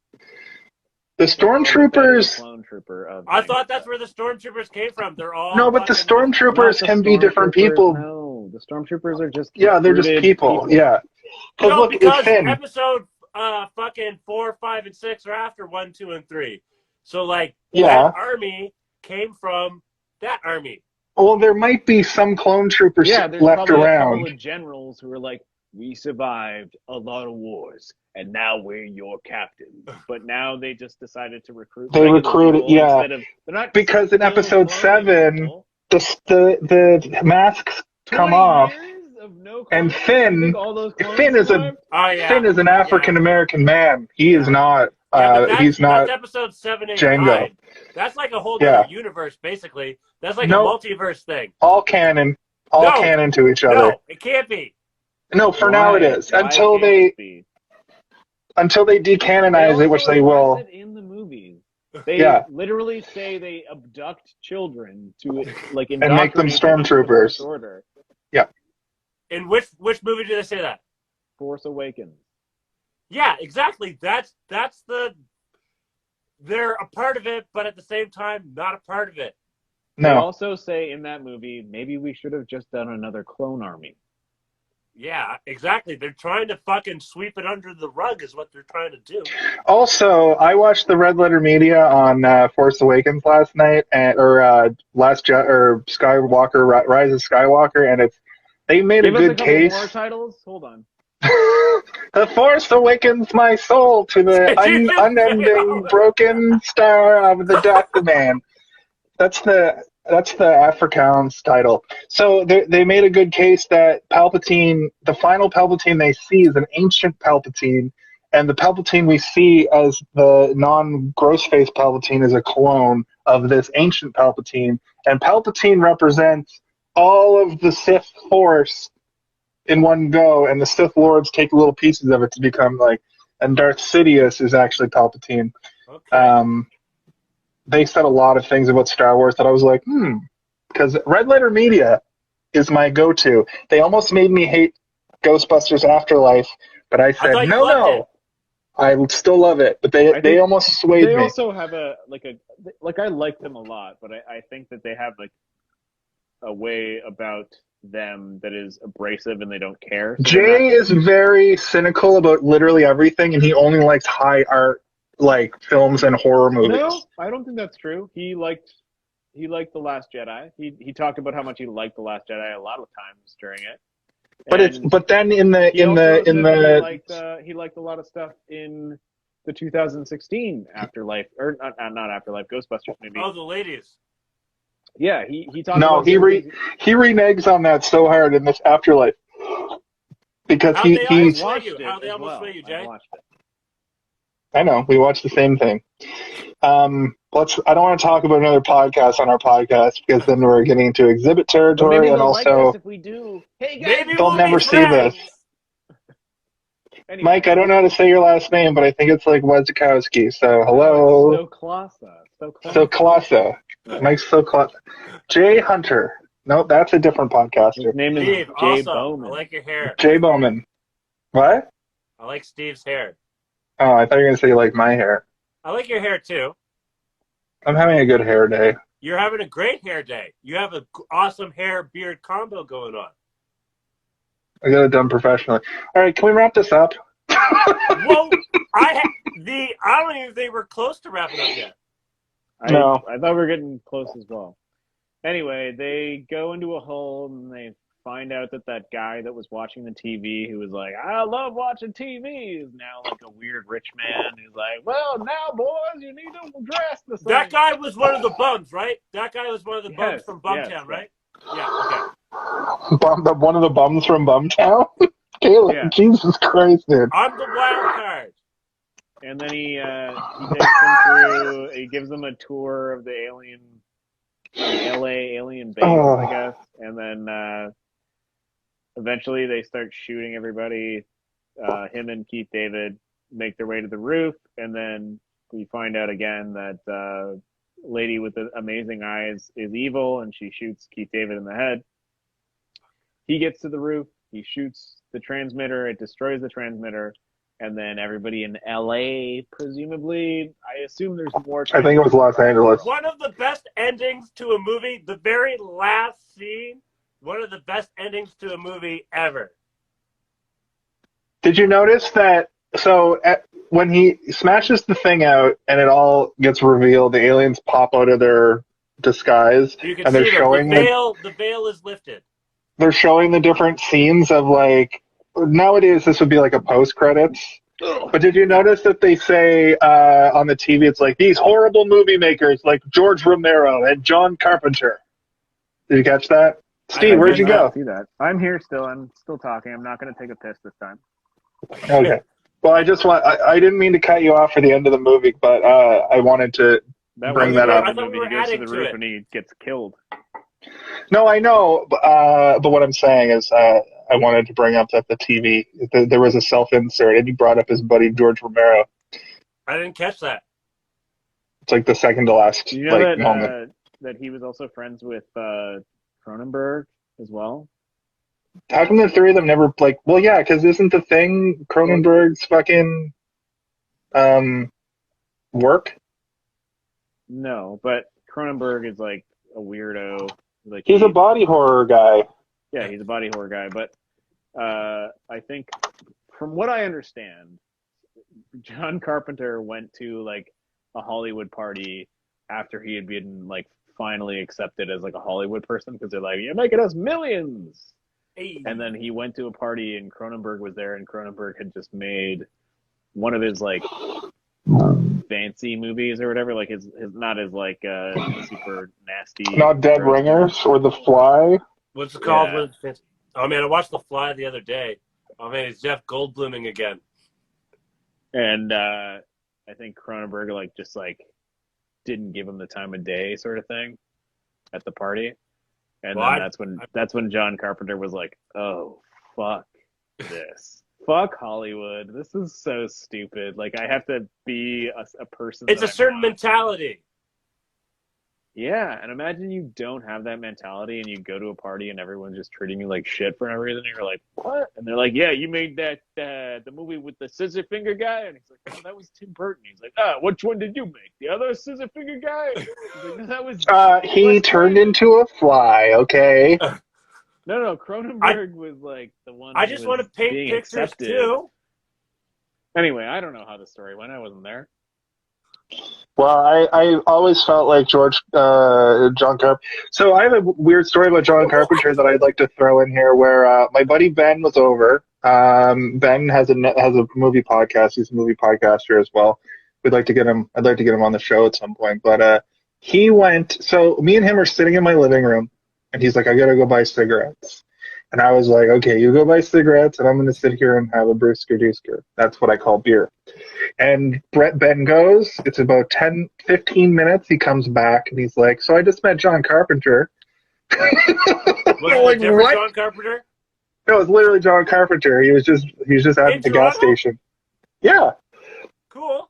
The stormtroopers.
Clone trooper of
I thought that's where the stormtroopers came from. They're all.
No, but the stormtroopers can be different people.
No, the stormtroopers are just.
Yeah, they're just people. Yeah.
No, because episode fucking 4, 5, and 6 are after 1, 2, and 3. So that army came from that army.
Well, there might be some clone troopers left around.
A couple of generals who are like, we survived a lot of wars, and now we're your captain. But now they just decided to recruit.
They recruited, they're not because in episode 7, the masks come off, and Finn is an African American man. He is not. He's not.
That's episode 7, 8,
Django.
9. That's like a whole other universe, basically. That's like a multiverse thing.
All canon to each other.
No, it can't be.
No, for now it is. Until they decanonize it, which they will.
In the movies, they literally say they abduct children to and
make them stormtroopers.
Order.
Yeah.
In which movie do they say that?
Force Awakens.
Yeah, exactly. That's they're a part of it, but at the same time, not a part of it.
No.
They also say in that movie, maybe we should have just done another clone army.
Yeah, exactly. They're trying to fucking sweep it under the rug is what they're trying to do.
Also, I watched the Red Letter Media on Force Awakens last night, Skywalker, Rise of Skywalker, and they made a good case.
More titles? Hold on.
The Force awakens my soul to the unending broken star of the Death Man. That's the Afrikaans title. So they made a good case that Palpatine, the final Palpatine they see is an ancient Palpatine, and the Palpatine we see as the non-gross-face Palpatine is a clone of this ancient Palpatine, and Palpatine represents all of the Sith Force in one go, and the Sith Lords take little pieces of it to become like, and Darth Sidious is actually Palpatine.
Okay.
They said a lot of things about Star Wars that I was like, because Red Letter Media is my go-to. They almost made me hate Ghostbusters Afterlife, but I
I
said,
thought you
no,
loved it.
no, I would still love it. But
I
they
think
almost swayed
they
me.
also have I like them a lot, but I think that they have like a way about them that is abrasive and they don't care. So they're not.
Jay is very cynical about literally everything, and he only likes high art like films and horror movies.
No, I don't think that's true. He liked The Last Jedi. He talked about how much he liked The Last Jedi a lot of times during it.
But then in the
he liked a lot of stuff in the 2016 Afterlife, or not Afterlife, Ghostbusters maybe.
Oh, the ladies.
Yeah, he talked
no
about
he reneges on that so hard in this Afterlife because
How'd they
he's
almost sway you? How'd they almost sway you, Jay?
I watched it.
I know we watched the same thing. I don't want to talk about another podcast on our podcast because then we're getting into exhibit
But
territory,
maybe
and
they'll like
also
us if we do. Hey guys,
Maybe
they'll
we'll
never
be
see this.
friends.
anyway,
Mike, I don't know how to say your last name, but I think it's like Wazikowski. So hello,
So Klasa.
so Klasa. Mike's so Klasa. Jay Hunter. No, that's a different podcaster.
His name is
Steve,
Jay
also,
Bowman.
I like your hair.
Jay Bowman. What?
I like Steve's hair.
Oh, I thought you were gonna say you like my hair.
I like your hair too.
I'm having a good hair day.
You're having a great hair day. You have an awesome hair beard combo going on.
I got it done professionally. All right, can we wrap this up?
Whoa! I don't even think we're close to wrapping up yet.
No.
I thought we were getting close as well. Anyway, they go into a hole and they find out that guy that was watching the TV, who was like, I love watching TV, is now like a weird rich man who's like, well, now, boys, you need to dress the same.
That guy was one of the bums, right? That guy was one of the bums
Yes,
from Bumtown,
yes,
right? Yeah, okay.
One of the bums from Bumtown? Caleb,
Yeah.
Jesus Christ, dude.
I'm the wild card.
And then he takes them through. He gives them a tour of the LA alien base, I guess. And then eventually they start shooting everybody. Him and Keith David make their way to the roof, and then we find out again that lady with the amazing eyes is evil, and she shoots Keith David in the head. He gets to the roof. He shoots the transmitter. It destroys the transmitter. And then everybody in LA, presumably, I assume there's more.
I think it was Los Angeles.
One of the best endings to a movie, the very last scene, one of the best endings to a movie ever.
Did you notice that? So when he smashes the thing out and it all gets revealed, the aliens pop out of their disguise,
You can
and they're
see
showing
the veil is lifted.
they're showing the different scenes of like. Nowadays, this would be like a post credits. But did you notice that they say on the TV, it's like these horrible movie makers like George Romero and John Carpenter. Did you catch that? Steve, where'd you go?
See that? I'm here still. I'm still talking. I'm not going to take a piss this time.
Okay. Well, I didn't mean to cut you off for the end of the movie, but I wanted to bring that up.
I thought we were
he goes to
adding
the
to
roof
it.
and he gets killed.
No, I know, but what I'm saying is I wanted to bring up that the TV, there was a self-insert, and he brought up his buddy George Romero.
I didn't catch that.
It's like the second to last
You know
moment.
that he was also friends with Cronenberg as well?
How come the three of them never, like, well, yeah, because isn't the thing Cronenberg's fucking work?
No, but Cronenberg is like a weirdo. Like
He's a body horror guy.
Yeah, he's a body horror guy. But I think, from what I understand, John Carpenter went to like a Hollywood party after he had been like finally accepted as like a Hollywood person, because they're like, you're making us millions.
Hey.
And then he went to a party and Cronenberg was there, and Cronenberg had just made one of his like fancy movies or whatever, like his not as like super nasty.
Not Dead Ringers or The Fly.
What's it called?
Yeah.
Oh man, I watched The Fly the other day. Oh man, it's Jeff Goldbluming again.
And I think Cronenberg like just like didn't give him the time of day sort of thing at the party. And then that's when John Carpenter was like, oh fuck this. Fuck Hollywood. This is so stupid. Like, I have to be a person.
It's
that
a
I'm
certain
not.
mentality.
Yeah, and imagine you don't have that mentality and you go to a party and everyone's just treating you like shit for no reason. And you're like, what? And they're like, yeah, you made that the movie with the scissor finger guy? And he's like, no, that was Tim Burton. He's like, which one did you make? The other scissor finger guy? He's like, no, that was
He
Wes
turned
Craven.
into a fly, okay?
No, Cronenberg was like the one.
I
who
just
was
want to paint
being
pictures
accepted.
too.
Anyway, I don't know how the story went. I wasn't there.
Well, I always felt like John Carpenter. So I have a weird story about John Carpenter that I'd like to throw in here, where my buddy Ben was over. Ben has a movie podcast. He's a movie podcaster as well. We'd like to get him. I'd like to get him on the show at some point. But he went. So me and him are sitting in my living room, and he's like, "I gotta go buy cigarettes." And I was like, "Okay, you go buy cigarettes, and I'm gonna sit here and have a Brewster Doosker." That's what I call beer. And Ben goes, it's about 10, 15 minutes. He comes back and he's like, so I just met John Carpenter.
Was it
like,
a different
what?
John Carpenter?
No, it was literally John Carpenter. He was just at
In
the gas
Toronto?
station. Yeah.
Cool.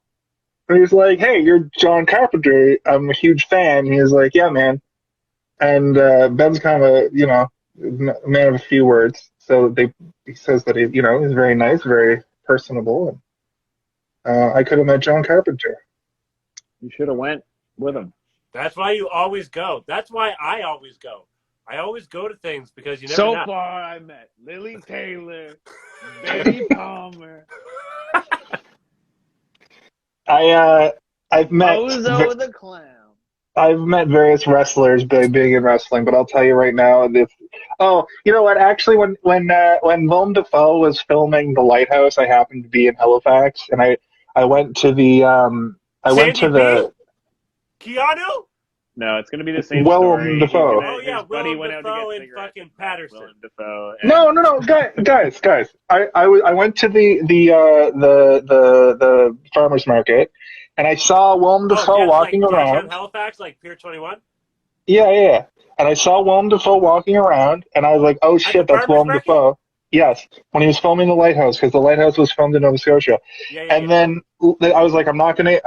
And he's like, hey, you're John Carpenter. I'm a huge fan. He was like, yeah, man. And Ben's kind of a, a man of a few words. So he says that he's very nice, very personable. And I could have met John Carpenter.
You should have went with him.
That's why you always go. That's why I always go. I always go to things because you never
So
know.
far, I met Lily Taylor, Betty Palmer,
I've met
Bozo the Clown.
I've met various wrestlers being in wrestling, but I'll tell you right now, oh, you know what? Actually, when Willem Dafoe was filming The Lighthouse, I happened to be in Halifax, and I went to the
Keanu?
No, it's gonna be the same
Willem
story.
Dafoe.
Oh yeah,
His buddy
Willem
went out to
Dafoe
get
and
cigarettes
fucking
and
Patterson.
Willem Dafoe.
No, guys. I went to the farmers market, and I saw Willem Dafoe walking
like
around.
downtown Halifax, like Pier 21.
Yeah. And I saw Willem Dafoe walking around, and I was like, "Oh shit, that's
farmer's
Willem
market?
Dafoe." Yes, when he was filming The Lighthouse, because The Lighthouse was filmed in Nova Scotia. Then I was like, "I'm not gonna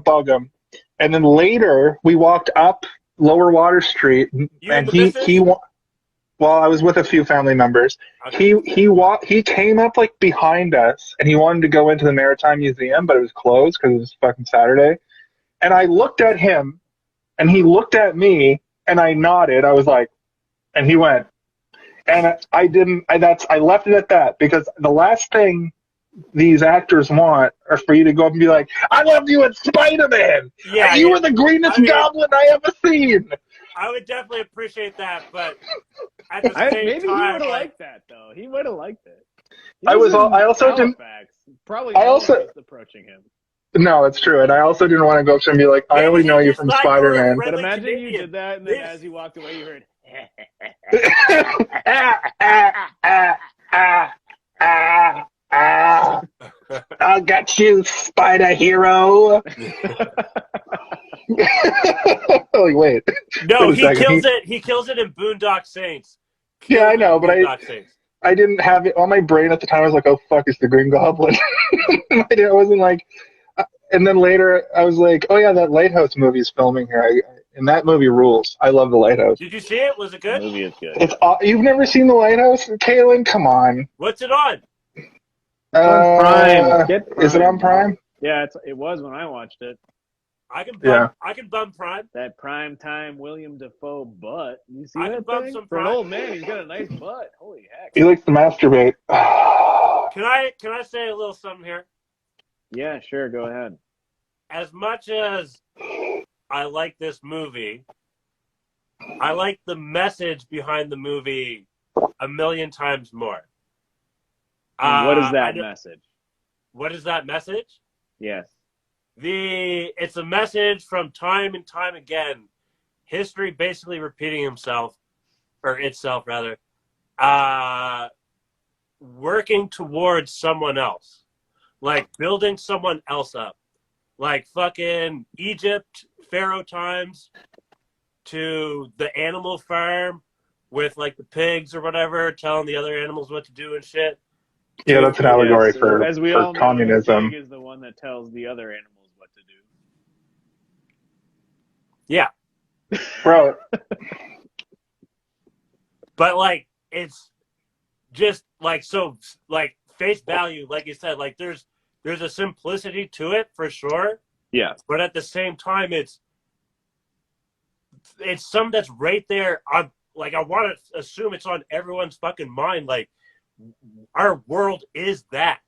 bug him." And then later, we walked up Lower Water Street, and well, I was with a few family members.
Okay.
He came up like behind us, and he wanted to go into the Maritime Museum, but it was closed because it was fucking Saturday. And I looked at him, and he looked at me, and I nodded. I was like, and he went, and I didn't. I left it at that, because the last thing these actors want are for you to go up and be like, "I love you in Spider-Man.
Yeah,
you were the greenest goblin I ever seen."
I would definitely appreciate that, but at the same
maybe
time,
he would have liked that though. He would have liked it.
I also didn't.
Probably
I
no
also
one was approaching him.
No, it's true, and I also didn't want to go up to him and be like, "I only know you from Spider-Man."
But imagine you did that, and then as you walked away, you heard.
I got you, Spider Hero. Like, wait.
No, he kills it. He kills it in Boondock Saints.
Yeah, I know, but I didn't have it on my brain at the time. I was like, "Oh fuck, it's the Green Goblin." I wasn't like, and then later I was like, "Oh yeah, that Lighthouse movie is filming here." And that movie rules. I love The Lighthouse.
Did you see it? Was it good?
The movie is good.
You've never seen The Lighthouse, Kaylin? Come on.
What's it on?
On Prime. Get Prime.
Is it on Prime?
Yeah, it was when I watched it.
I can bum Prime.
That prime time William Dafoe butt. You see
I
that
can bump
thing?
some
For an
Prime.
old man, he's got a nice butt. Holy heck.
He likes to masturbate.
Can I say a little something here?
Yeah, sure. Go ahead.
As much as I like this movie, I like the message behind the movie a million times more.
And what is that message?
What is that message?
Yes.
It's a message from time and time again. History basically repeating itself rather. Working towards someone else. Like building someone else up. Like fucking Egypt, Pharaoh times, to the animal farm, with like the pigs or whatever, telling the other animals what to do and shit.
Yeah, that's an allegory for,
as we
for
all know,
communism.
the pig is the one that tells the other animals what to do.
Yeah.
Bro.
But like, it's just like, so like face value, like you said, like there's a simplicity to it for sure.
Yeah.
But at the same time, it's something that's right there. I want to assume it's on everyone's fucking mind. Like, our world is that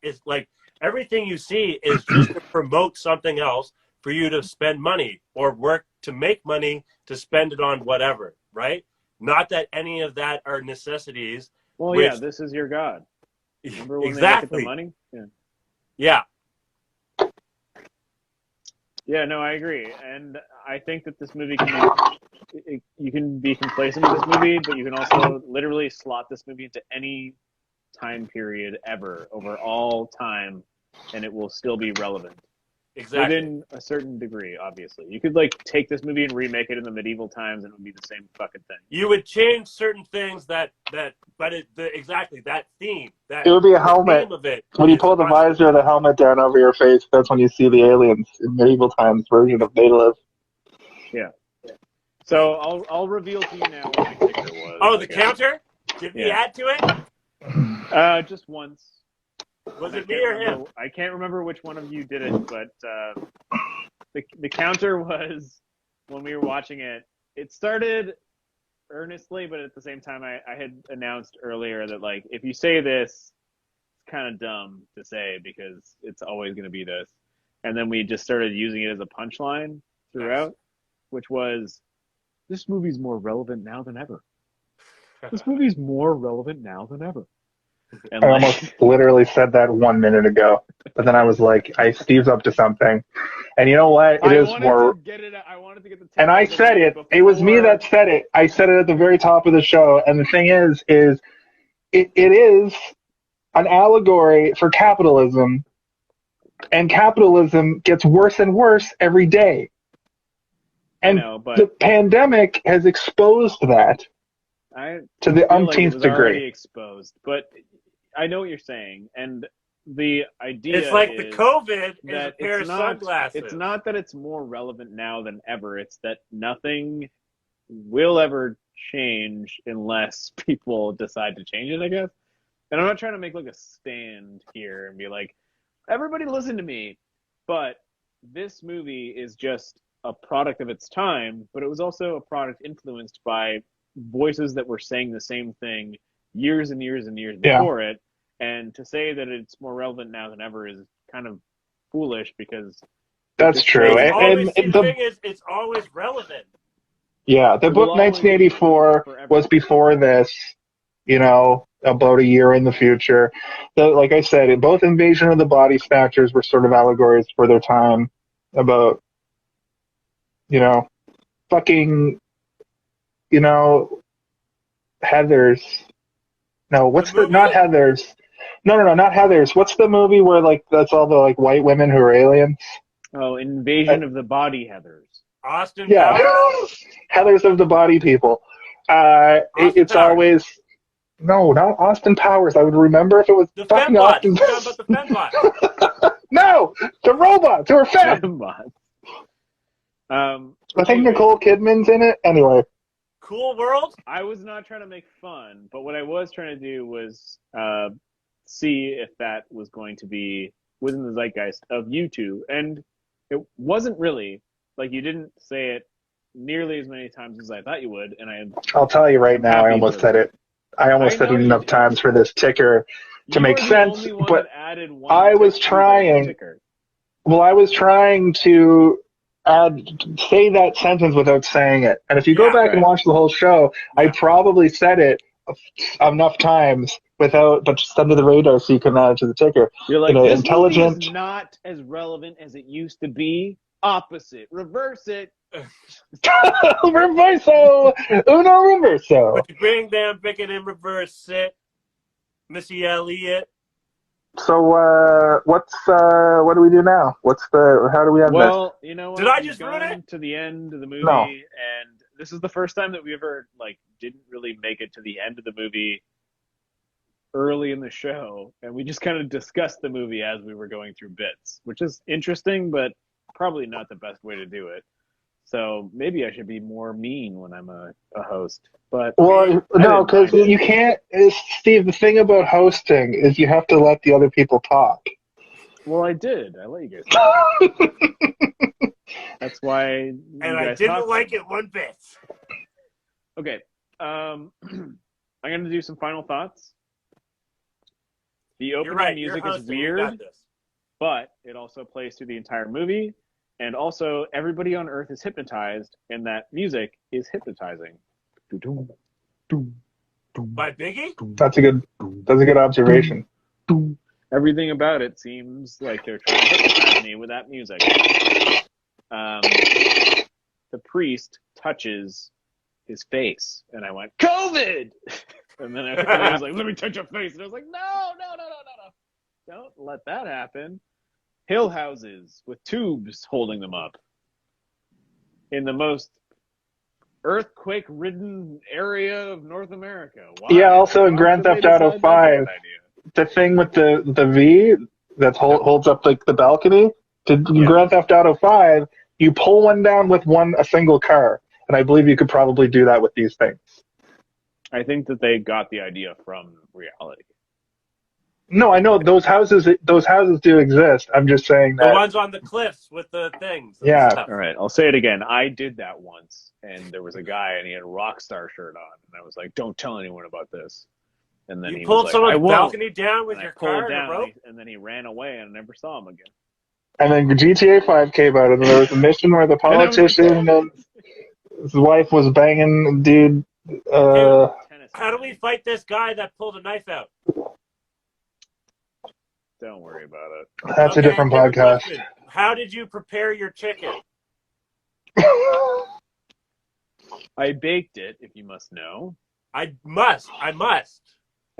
is like everything you see is just to promote something else for you to spend money or work to make money to spend it on whatever, right? Not that any of that are necessities.
Well,
which,
yeah, this is your God. Remember when
exactly.
they look at the money? Yeah.
Yeah.
Yeah, no, I agree, and I think that this movie you can be complacent with this movie, but you can also literally slot this movie into any time period ever, over all time, and it will still be relevant.
Exactly.
Within a certain degree, obviously. You could like take this movie and remake it in the medieval times, and it would be the same fucking thing.
You would change certain things but exactly that theme. That
It would be a helmet.
Of it
when you pull the visor of the helmet down over your face, that's when you see the aliens in medieval times version of They Live.
Yeah. So I'll reveal to you now what my ticker was.
Oh, the counter? Did we add to
it? Just once.
Was it me or him?
I can't remember which one of you did it, but the counter was, when we were watching it, it started earnestly, but at the same time I had announced earlier that, like, if you say this, it's kind of dumb to say because it's always going to be this. And then we just started using it as a punchline throughout, which was, this movie's more relevant now than ever. This movie's more relevant now than ever. And
I almost literally said that 1 minute ago, but then I was like, Steve's up to something. And you know what?
I wanted to get the
and I said it. It was me that said it. I said it at the very top of the show. And the thing is it is an allegory for capitalism, and capitalism gets worse and worse every day. And the pandemic has exposed that to the umpteenth degree.
Exposed, but I know what you're saying, and the idea
it's like the COVID is a pair of sunglasses.
It's not that it's more relevant now than ever. It's that nothing will ever change unless people decide to change it, I guess. And I'm not trying to make like a stand here and be like, everybody listen to me. But this movie is just a product of its time, but it was also a product influenced by voices that were saying the same thing years and years and years before it. And to say that it's more relevant now than ever is kind of foolish because
that's true.
The thing is, it's always relevant.
Yeah, the book 1984 was before this, about a year in the future. Like I said, both Invasion of the Body Snatchers were sort of allegories for their time about, fucking, Heathers. No, what's not Heathers. No, not Heathers. What's the movie where, like, that's all the, like, white women who are aliens?
Oh, Invasion of the Body Heathers.
Austin Powers?
Heathers of the Body People. It's Powers. Always... No, not Austin Powers. I would remember if it was
the
fucking
Fembots.
Austin...
About the Fembots.
No! The robots who are
Fembots.
I think Nicole Kidman's in it. Anyway.
Cool World?
I was not trying to make fun, but what I was trying to do was see if that was going to be within the zeitgeist of you two. And it wasn't really. Like, you didn't say it nearly as many times as I thought you would. And
I'll tell you right now, I almost said it. I almost said it enough times for this ticker to make sense. But I was trying. Well, I was trying to say that sentence without saying it. And if you go back and watch the whole show, I probably said it enough times but just under the radar so you can add it to the ticker.
You're like, this intelligent movie is not as relevant as it used to be. Opposite. Reverse it.
Reverso. Uno reverso.
Bring them, pick it in reverse it. Missy Elliott.
So what do we do now? How do we end this?
Well, you know what?
Did I just ruin it?
To the end of the movie,
no.
And this is the first time that we ever like didn't really make it to the end of the movie early in the show, and we just kind of discussed the movie as we were going through bits, which is interesting, but probably not the best way to do it. So maybe I should be more mean when I'm a host. But
Well, no, because you can't. Steve, the thing about hosting is you have to let the other people talk.
Well, I did. I let you guys talk. That's why.
And I didn't like it one bit.
Okay. I'm going to do some final thoughts. The opening music is weird, but it also plays through the entire movie. And also, everybody on Earth is hypnotized, and that music is hypnotizing.
By Biggie?
That's a good observation.
Everything about it seems like they're trying to hypnotize me with that music. The priest touches his face, and I went, COVID! And then I was like, let me touch your face. And I was like, no. Don't let that happen. Hill houses with tubes holding them up in the most earthquake-ridden area of North America. Why?
Yeah, also in Grand Theft Auto 5, the thing with the V that holds up like the balcony, in Grand Theft Auto 5, you pull one down with a single car, and I believe you could probably do that with these things.
I think that they got the idea from reality.
No, I know those houses do exist. I'm just saying that
the ones on the cliffs with the things.
Yeah.
All right, I'll say it again. I did that once, and there was a guy, and he had a rock star shirt on, and I was like, "Don't tell anyone about this." And then
you
he
pulled
was
someone's
like,
balcony down with
and
your
I pulled
car
down,
and a rope.
and then he ran away, and I never saw him again.
And then GTA 5 came out, and there was a mission where the politician and his wife was banging a dude.
How do we fight this guy that pulled a knife out?
Don't worry about it.
That's a different podcast.
Question. How did you prepare your chicken?
I baked it, if you must know.
I must.
I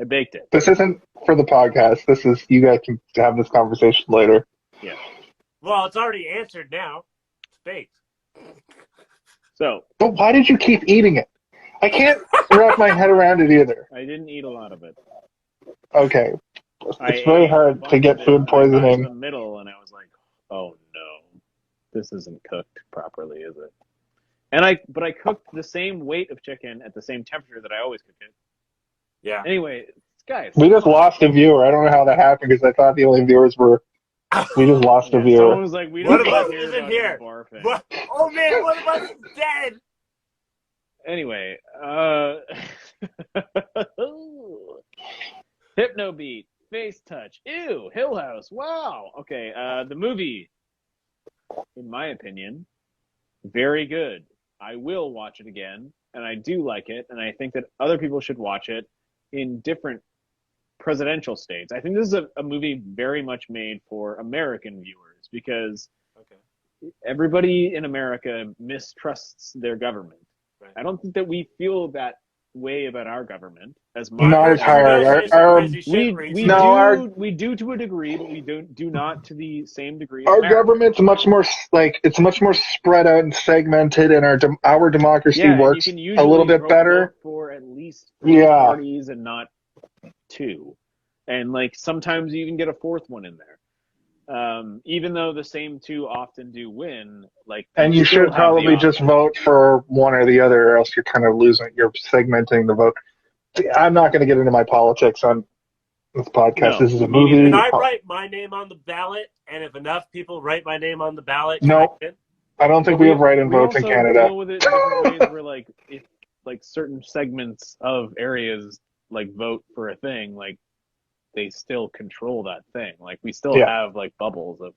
baked it.
This isn't for the podcast. This is, you guys can have this conversation later.
Yeah.
Well, it's already answered now. It's baked.
So.
But why did you keep eating it? I can't wrap my head around it either.
I didn't eat a lot of it.
Okay. It's very hard to get food poisoning.
I got in the middle, and I was like, "Oh no, this isn't cooked properly, is it?" But I cooked the same weight of chicken at the same temperature that I always cook it.
Yeah.
Anyway, guys,
we just lost a viewer. I don't know how that happened because I thought the only viewers were. We just lost a viewer.
Someone was like, "We don't
one of us isn't here." Oh man, one of us is dead.
Anyway, Hypnobeat. Face touch. Ew. Hill House. Wow. Okay. The movie, in my opinion, very good. I will watch it again, and I do like it, and I think that other people should watch it in different presidential states. I think this is a movie very much made for American viewers because everybody in America mistrusts their government. Right. I don't think that we feel that way about our government as much.
Not as hard.
We do to a degree, but we do not to the same degree.
Our government's much more spread out and segmented, and our democracy works a little bit better
for at least 3 parties and not 2, and sometimes you even get a 4th one in there. Even though the same 2 often do win,
and you should probably just vote for one or the other, or else you're kind of you're segmenting the vote. I'm not going to get into my politics on this podcast. No, this is a movie.
Can I write my name on the ballot? And if enough people write my name on the ballot,
no, I don't think we have write-in votes in Canada.
We deal with it in different ways where, if certain segments of areas vote for a thing, they still control that thing. We still have bubbles of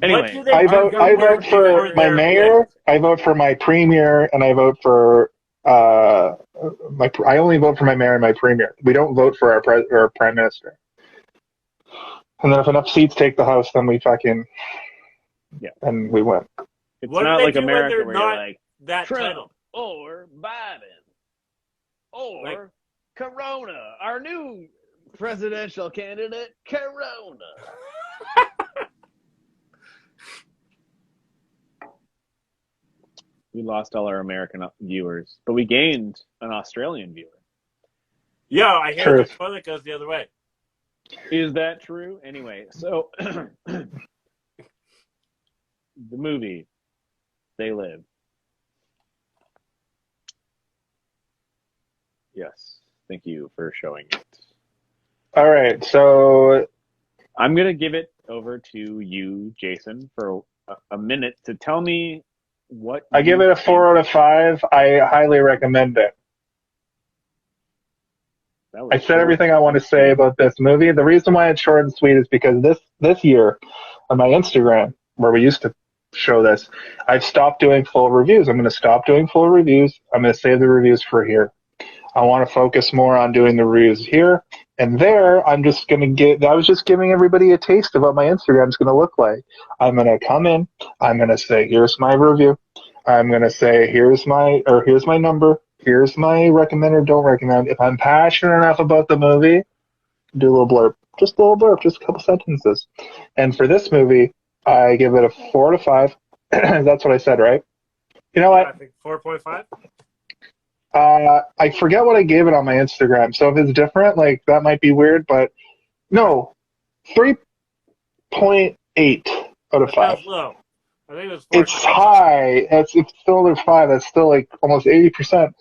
Anyway,
I vote for my mayor. I vote for my premier, and I vote for I only vote for my mayor and my premier. We don't vote for our prime minister. And then if enough seats take the House, then we and we win.
It's not like America where you're
that
Trump
title
or Biden or Corona, our new presidential candidate, Corona. We lost all our American viewers, but we gained an Australian viewer.
Yo, I hear the
Truth.
toilet goes the other way.
Is that true? Anyway, so the movie, They Live. Yes, thank you for showing it.
All right, so
I'm going to give it over to you, Jason, for a minute to tell me what
I give
you
it a
think.
4 out of 5. I highly recommend it.
That was
I said
short
everything I want to
and
say
sweet.
about this movie. The reason why it's short and sweet is because this year on my Instagram, where we used to show this, I've stopped doing full reviews. I'm going to stop doing full reviews. I'm going to save the reviews for here. I want to focus more on doing the reviews here. And there, I was just giving everybody a taste of what my Instagram is going to look like. I'm going to come in. I'm going to say, here's my review. I'm going to say, here's my number. Here's my recommend or don't recommend. If I'm passionate enough about the movie, do a little blurb. Just a little blurb, just a couple sentences. And for this movie, I give it a 4 out of 5. That's what I said, right? You know
Yeah,
what?
I think 4.5.
I forget what I gave it on my Instagram. So if it's different, like that might be weird, but no, 3.8 out of
That
5.
sounds low. I think it was 4.
It's high. It's still under 5. That's still like almost 80%.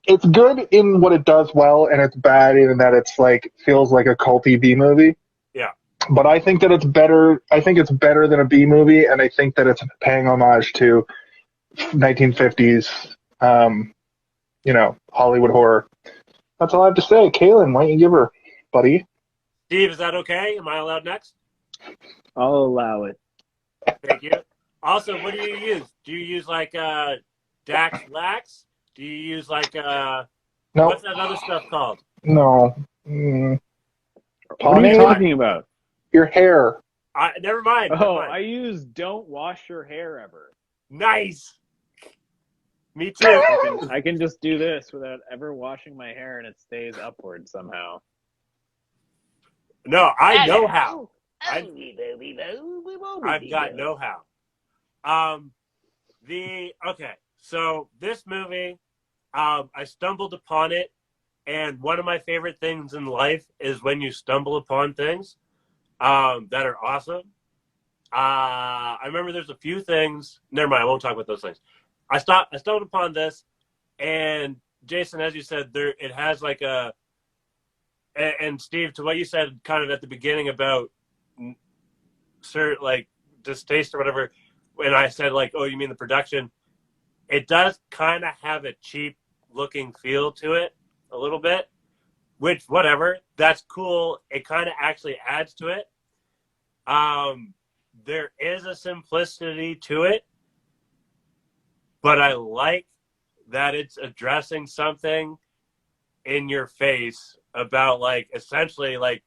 It's good in what it does well, and it's bad in that it's like feels like a culty B movie.
Yeah.
But I think that it's better. I think it's better than a B movie, and I think that it's paying homage to 1950s, Hollywood horror. That's all I have to say. Kaylin, why don't you give her, buddy?
Steve, is that okay? Am I allowed next?
I'll allow it.
Thank you. Also, what do you use? Do you use like Dax Lax? Do you use like
No,
what's that other stuff called?
no.
What are you talking about?
Your hair.
Never mind.
Oh, I use Don't Wash Your Hair Ever.
Nice. Me too.
I can just do this without ever washing my hair, and it stays upward somehow.
No, I know how. I've got know-how. Okay, so this movie, I stumbled upon it, and one of my favorite things in life is when you stumble upon things that are awesome. I remember there's a few things. Never mind, I won't talk about those things. I stumbled upon this, and Jason, as you said, it has like and Steve, to what you said kind of at the beginning about certain like distaste or whatever, when I said like, oh, you mean the production? It does kind of have a cheap looking feel to it a little bit, which whatever, that's cool. It kind of actually adds to it. There is a simplicity to it, but I like that it's addressing something in your face about like essentially like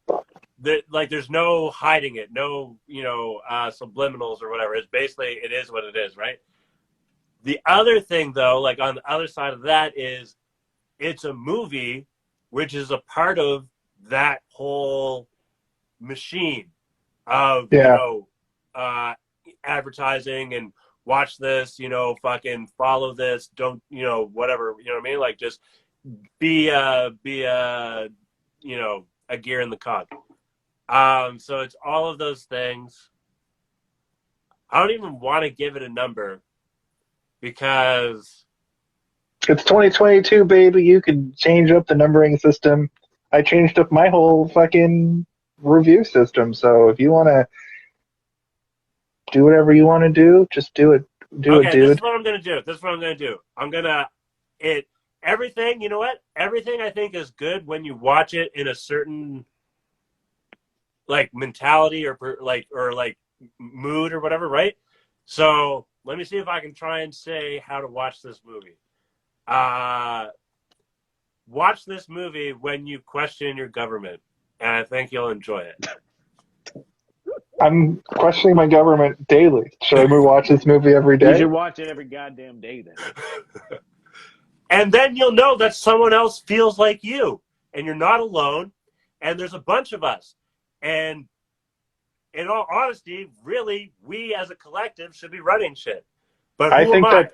there's no hiding it, no subliminals or whatever. It's basically it is what it is, right? The other thing though, like on the other side of that is it's a movie which is a part of that whole machine of advertising and watch this, fucking follow this, don't whatever, you know what I mean? Like just be a gear in the cog. So it's all of those things. I don't even want to give it a number because
it's 2022, baby. You can change up the numbering system. I changed up my whole fucking review system. So if you want to do whatever you want to do, just do it.
Okay,
dude.
This is what I'm going to do. I'm going to everything, you know what? Everything I think is good when you watch it in a certain like mentality or mood or whatever, right? So let me see if I can try and say how to watch this movie. Watch this movie when you question your government, and I think you'll enjoy it.
I'm questioning my government daily. Should I watch this movie every day?
You should watch it every goddamn day then.
And then you'll know that someone else feels like you, and you're not alone, and there's a bunch of us. And in all honesty, really, we as a collective should be running shit. But who am I?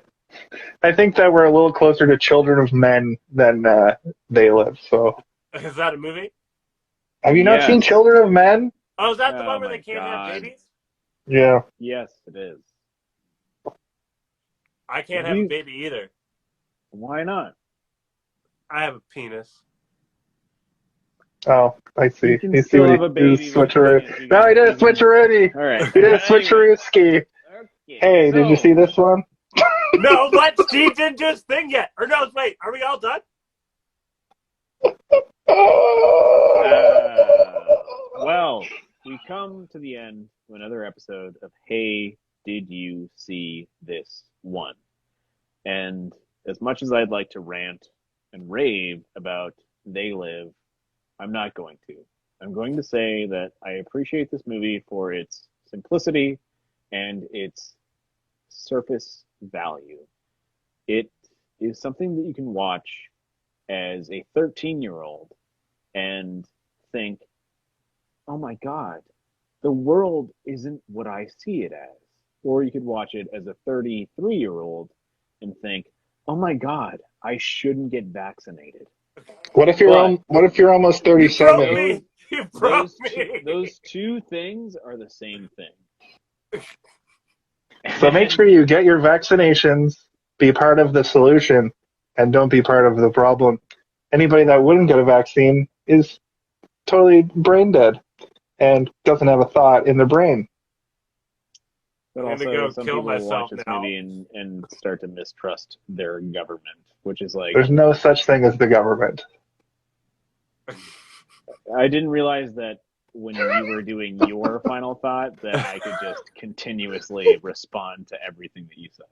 I think that we're a little closer to Children of Men than They Live. So,
Is that a movie?
have you not seen
Yes.
Children of Men?
Oh, is that the
Oh
one where
my
they can't have
God.
babies?
Yeah.
Yes, it is.
I can't have a baby either.
Why not?
I have a penis.
Oh, I see.
You can
You see
still
what
have a
he did?
baby with a penis. You
No,
can-
he did a
you can-
switcheroonie.
All right.
He did a
Anyway.
switcheroo ski.
Okay.
Hey, did you
So-
see this one?
No, what? Steve didn't do his thing yet. Or no, wait, are we all done?
Well, we come to the end of another episode of Hey, Did You See This One? And as much as I'd like to rant and rave about They Live, I'm not going to. I'm going to say that I appreciate this movie for its simplicity and its surface value. It is something that you can watch as a 13-year-old and think, oh my God, the world isn't what I see it as. Or you could watch it as a 33-year-old and think, oh my God, I shouldn't get vaccinated.
What if you're almost
You
37?
broke me. You broke me.
Those two things are the same thing.
So make sure you get your vaccinations, be part of the solution, and don't be part of the problem. Anybody that wouldn't get a vaccine is totally brain dead and doesn't have a thought in their brain.
But
I'm gonna
also,
go
some
kill
people
myself
watch this
now.
movie and start to mistrust their government, which is like,
There's no such thing as the government.
I didn't realize that when you were doing your final thought that I could just continuously respond to everything that you said.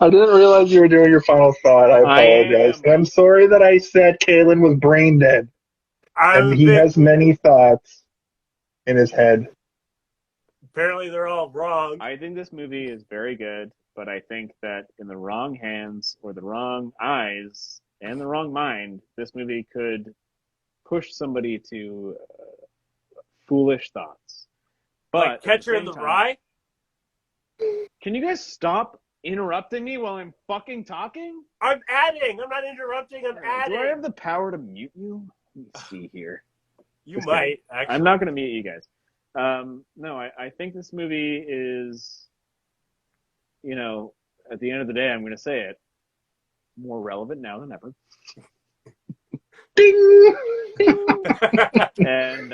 I didn't realize you were doing your final thought. I apologize.
am.
And I'm sorry that I said Kalen was brain dead. And he has many thoughts in his head.
Apparently, they're all wrong.
I think this movie is very good, but I think that in the wrong hands or the wrong eyes and the wrong mind, this movie could push somebody to foolish thoughts. But
Like Catcher in the Rye?
Can you guys stop interrupting me while I'm fucking talking?
I'm adding. I'm not interrupting. I'm adding.
Do I have the power to mute you? Let me see here.
You
Just
might,
kidding.
actually.
I'm not going to mute you guys. No, I think this movie is, at the end of the day, I'm going to say it, more relevant now than ever.
Ding!
And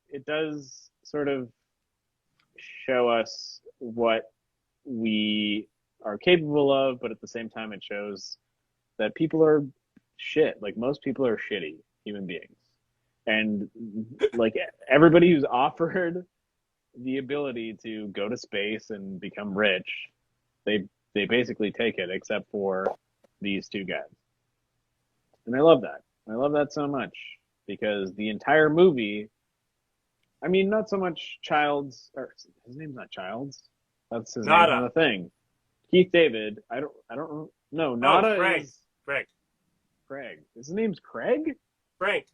it does sort of show us what we are capable of, but at the same time, it shows that people are shit. Like, most people are shitty human beings. And, like, everybody who's offered the ability to go to space and become rich, they basically take it, except for these two guys. And I love that. I love that so much, because the entire movie, I mean, not so much Childs, or his name's not Childs. That's his name on the thing. Keith David. I don't know. Nada
Frank.
is
Frank.
Craig. His name's Craig?
Frank.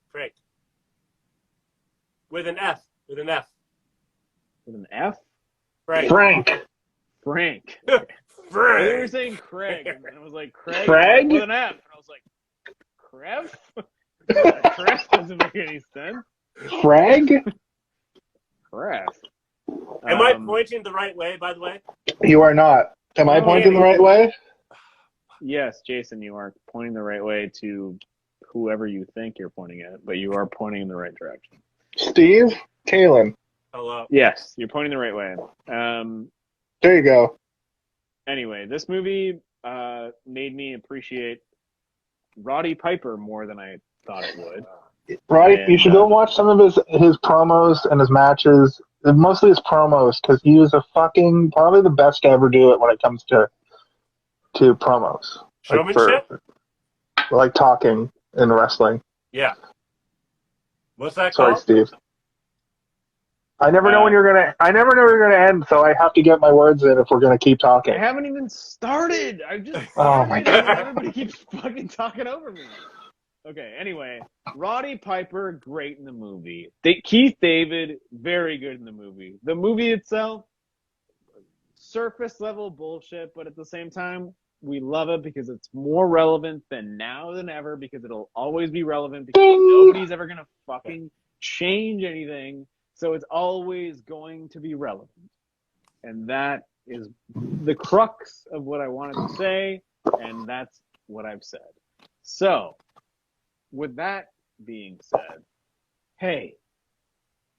With an F.
With an F?
Frank.
Frank.
Frank.
They were saying Craig, and I was like, Craig?
Craig?
With an F. And I was like, Krev? Krev doesn't make any sense.
Frag?
Krev.
Am I pointing the right way, by the way?
You are not. Am I pointing the right way?
Yes, Jason, you are pointing the right way to whoever you think you're pointing at, but you are pointing in the right direction.
Steve? Kalen.
Hello.
Yes, you're pointing the right way.
There you go.
Anyway, this movie made me appreciate Roddy Piper more than I thought it would.
Roddy,
And,
you should go watch some of his promos and his matches, mostly his promos, because he was probably the best to ever do it when it comes to promos.
Showmanship?
Like talking in wrestling.
Yeah. What's that
Sorry,
called?
Steve. I never know when you're gonna end, so I have to get my words in if we're gonna keep talking.
I haven't even started. I'm just
Oh my God.
everybody keeps fucking talking over me. Okay, anyway, Roddy Piper, great in the movie. Keith David, very good in the movie. The movie itself, surface level bullshit, but at the same time, we love it because it's more relevant than now than ever, because it'll always be relevant, because nobody's ever going to fucking change anything. So it's always going to be relevant. And that is the crux of what I wanted to say, and that's what I've said. So, with that being said, hey,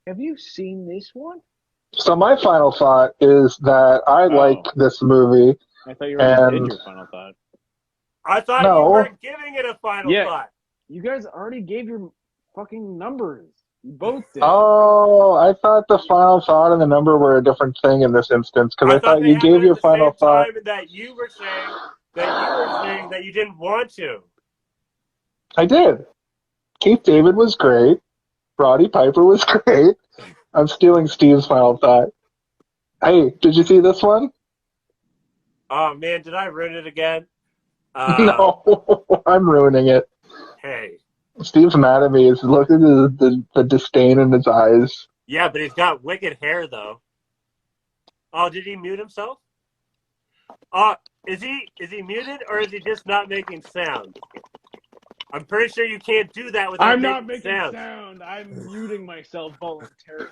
have you seen this one?
So my final thought is that I like this movie.
I thought you already did your final thought.
I thought you were giving it a final thought.
You guys already gave your fucking numbers. You both did.
Oh, I thought the final thought and the number were a different thing in this instance, because I thought you gave your final thought.
Time that you were saying that you didn't want to.
I did. Keith David was great. Roddy Piper was great. I'm stealing Steve's final thought. Hey, did you see this one?
Oh, man, did I ruin it again?
No, I'm ruining it.
Hey.
Steve's mad at me. Look at the disdain in his eyes.
Yeah, but he's got wicked hair, though. Oh, did he mute himself? Is he muted, or is he just not making sound? I'm pretty sure you can't do that without making sound.
I'm muting myself voluntarily.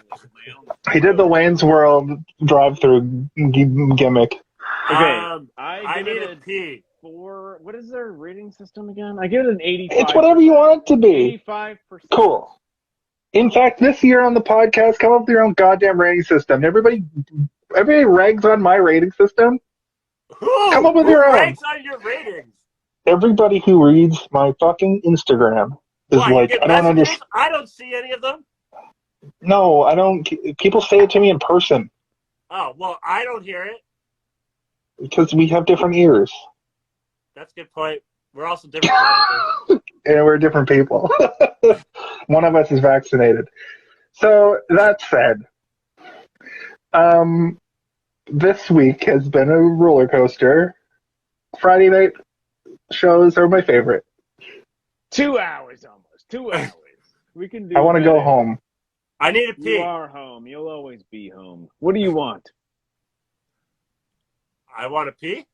He did the Wayne's World drive-through gimmick.
Okay,
I need a pee.
What is their rating system again? I give it an 85.
It's whatever you want it to be.
85%.
Cool. In fact, this year on the podcast, come up with your own goddamn rating system. Everybody rags on my rating system. Come up with your own.
Who rags on your ratings?
Everybody who reads my fucking Instagram is like, I don't understand.
I don't see any of them.
No, I don't. People say it to me in person.
Oh, well, I don't hear it.
Because we have different ears.
That's a good point. We're also different.
And we're different people. One of us is vaccinated. So, that said, this week has been a roller coaster. Friday night shows are my favorite.
2 hours almost. 2 hours. We can do.
I want to go home.
I need a pee.
You are home. You'll always be home. What do you want?
I want to pee.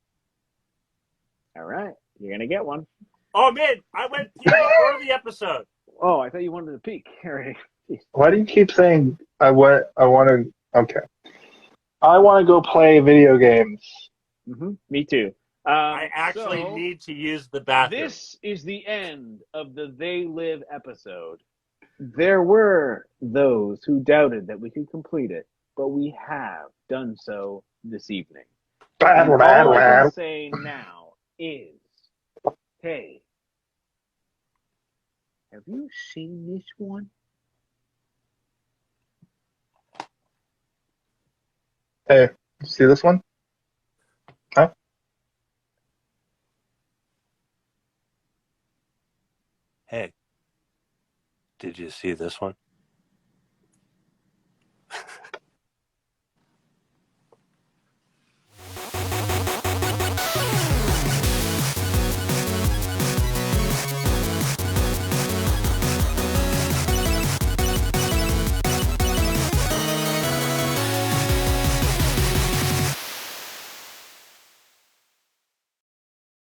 All right. You're going to get one.
Oh, man. I went pee before the episode.
Oh, I thought you wanted to peek. All right.
Why do you keep saying I want to... Okay. I want to go play video games.
Mm-hmm. Me too.
I actually need to use the bathroom.
This is the end of the They Live episode. There were those who doubted that we could complete it, but we have done so this evening. All I can say now is, hey, have you seen this one?
Hey, see this one? Huh?
Hey, did you see this one?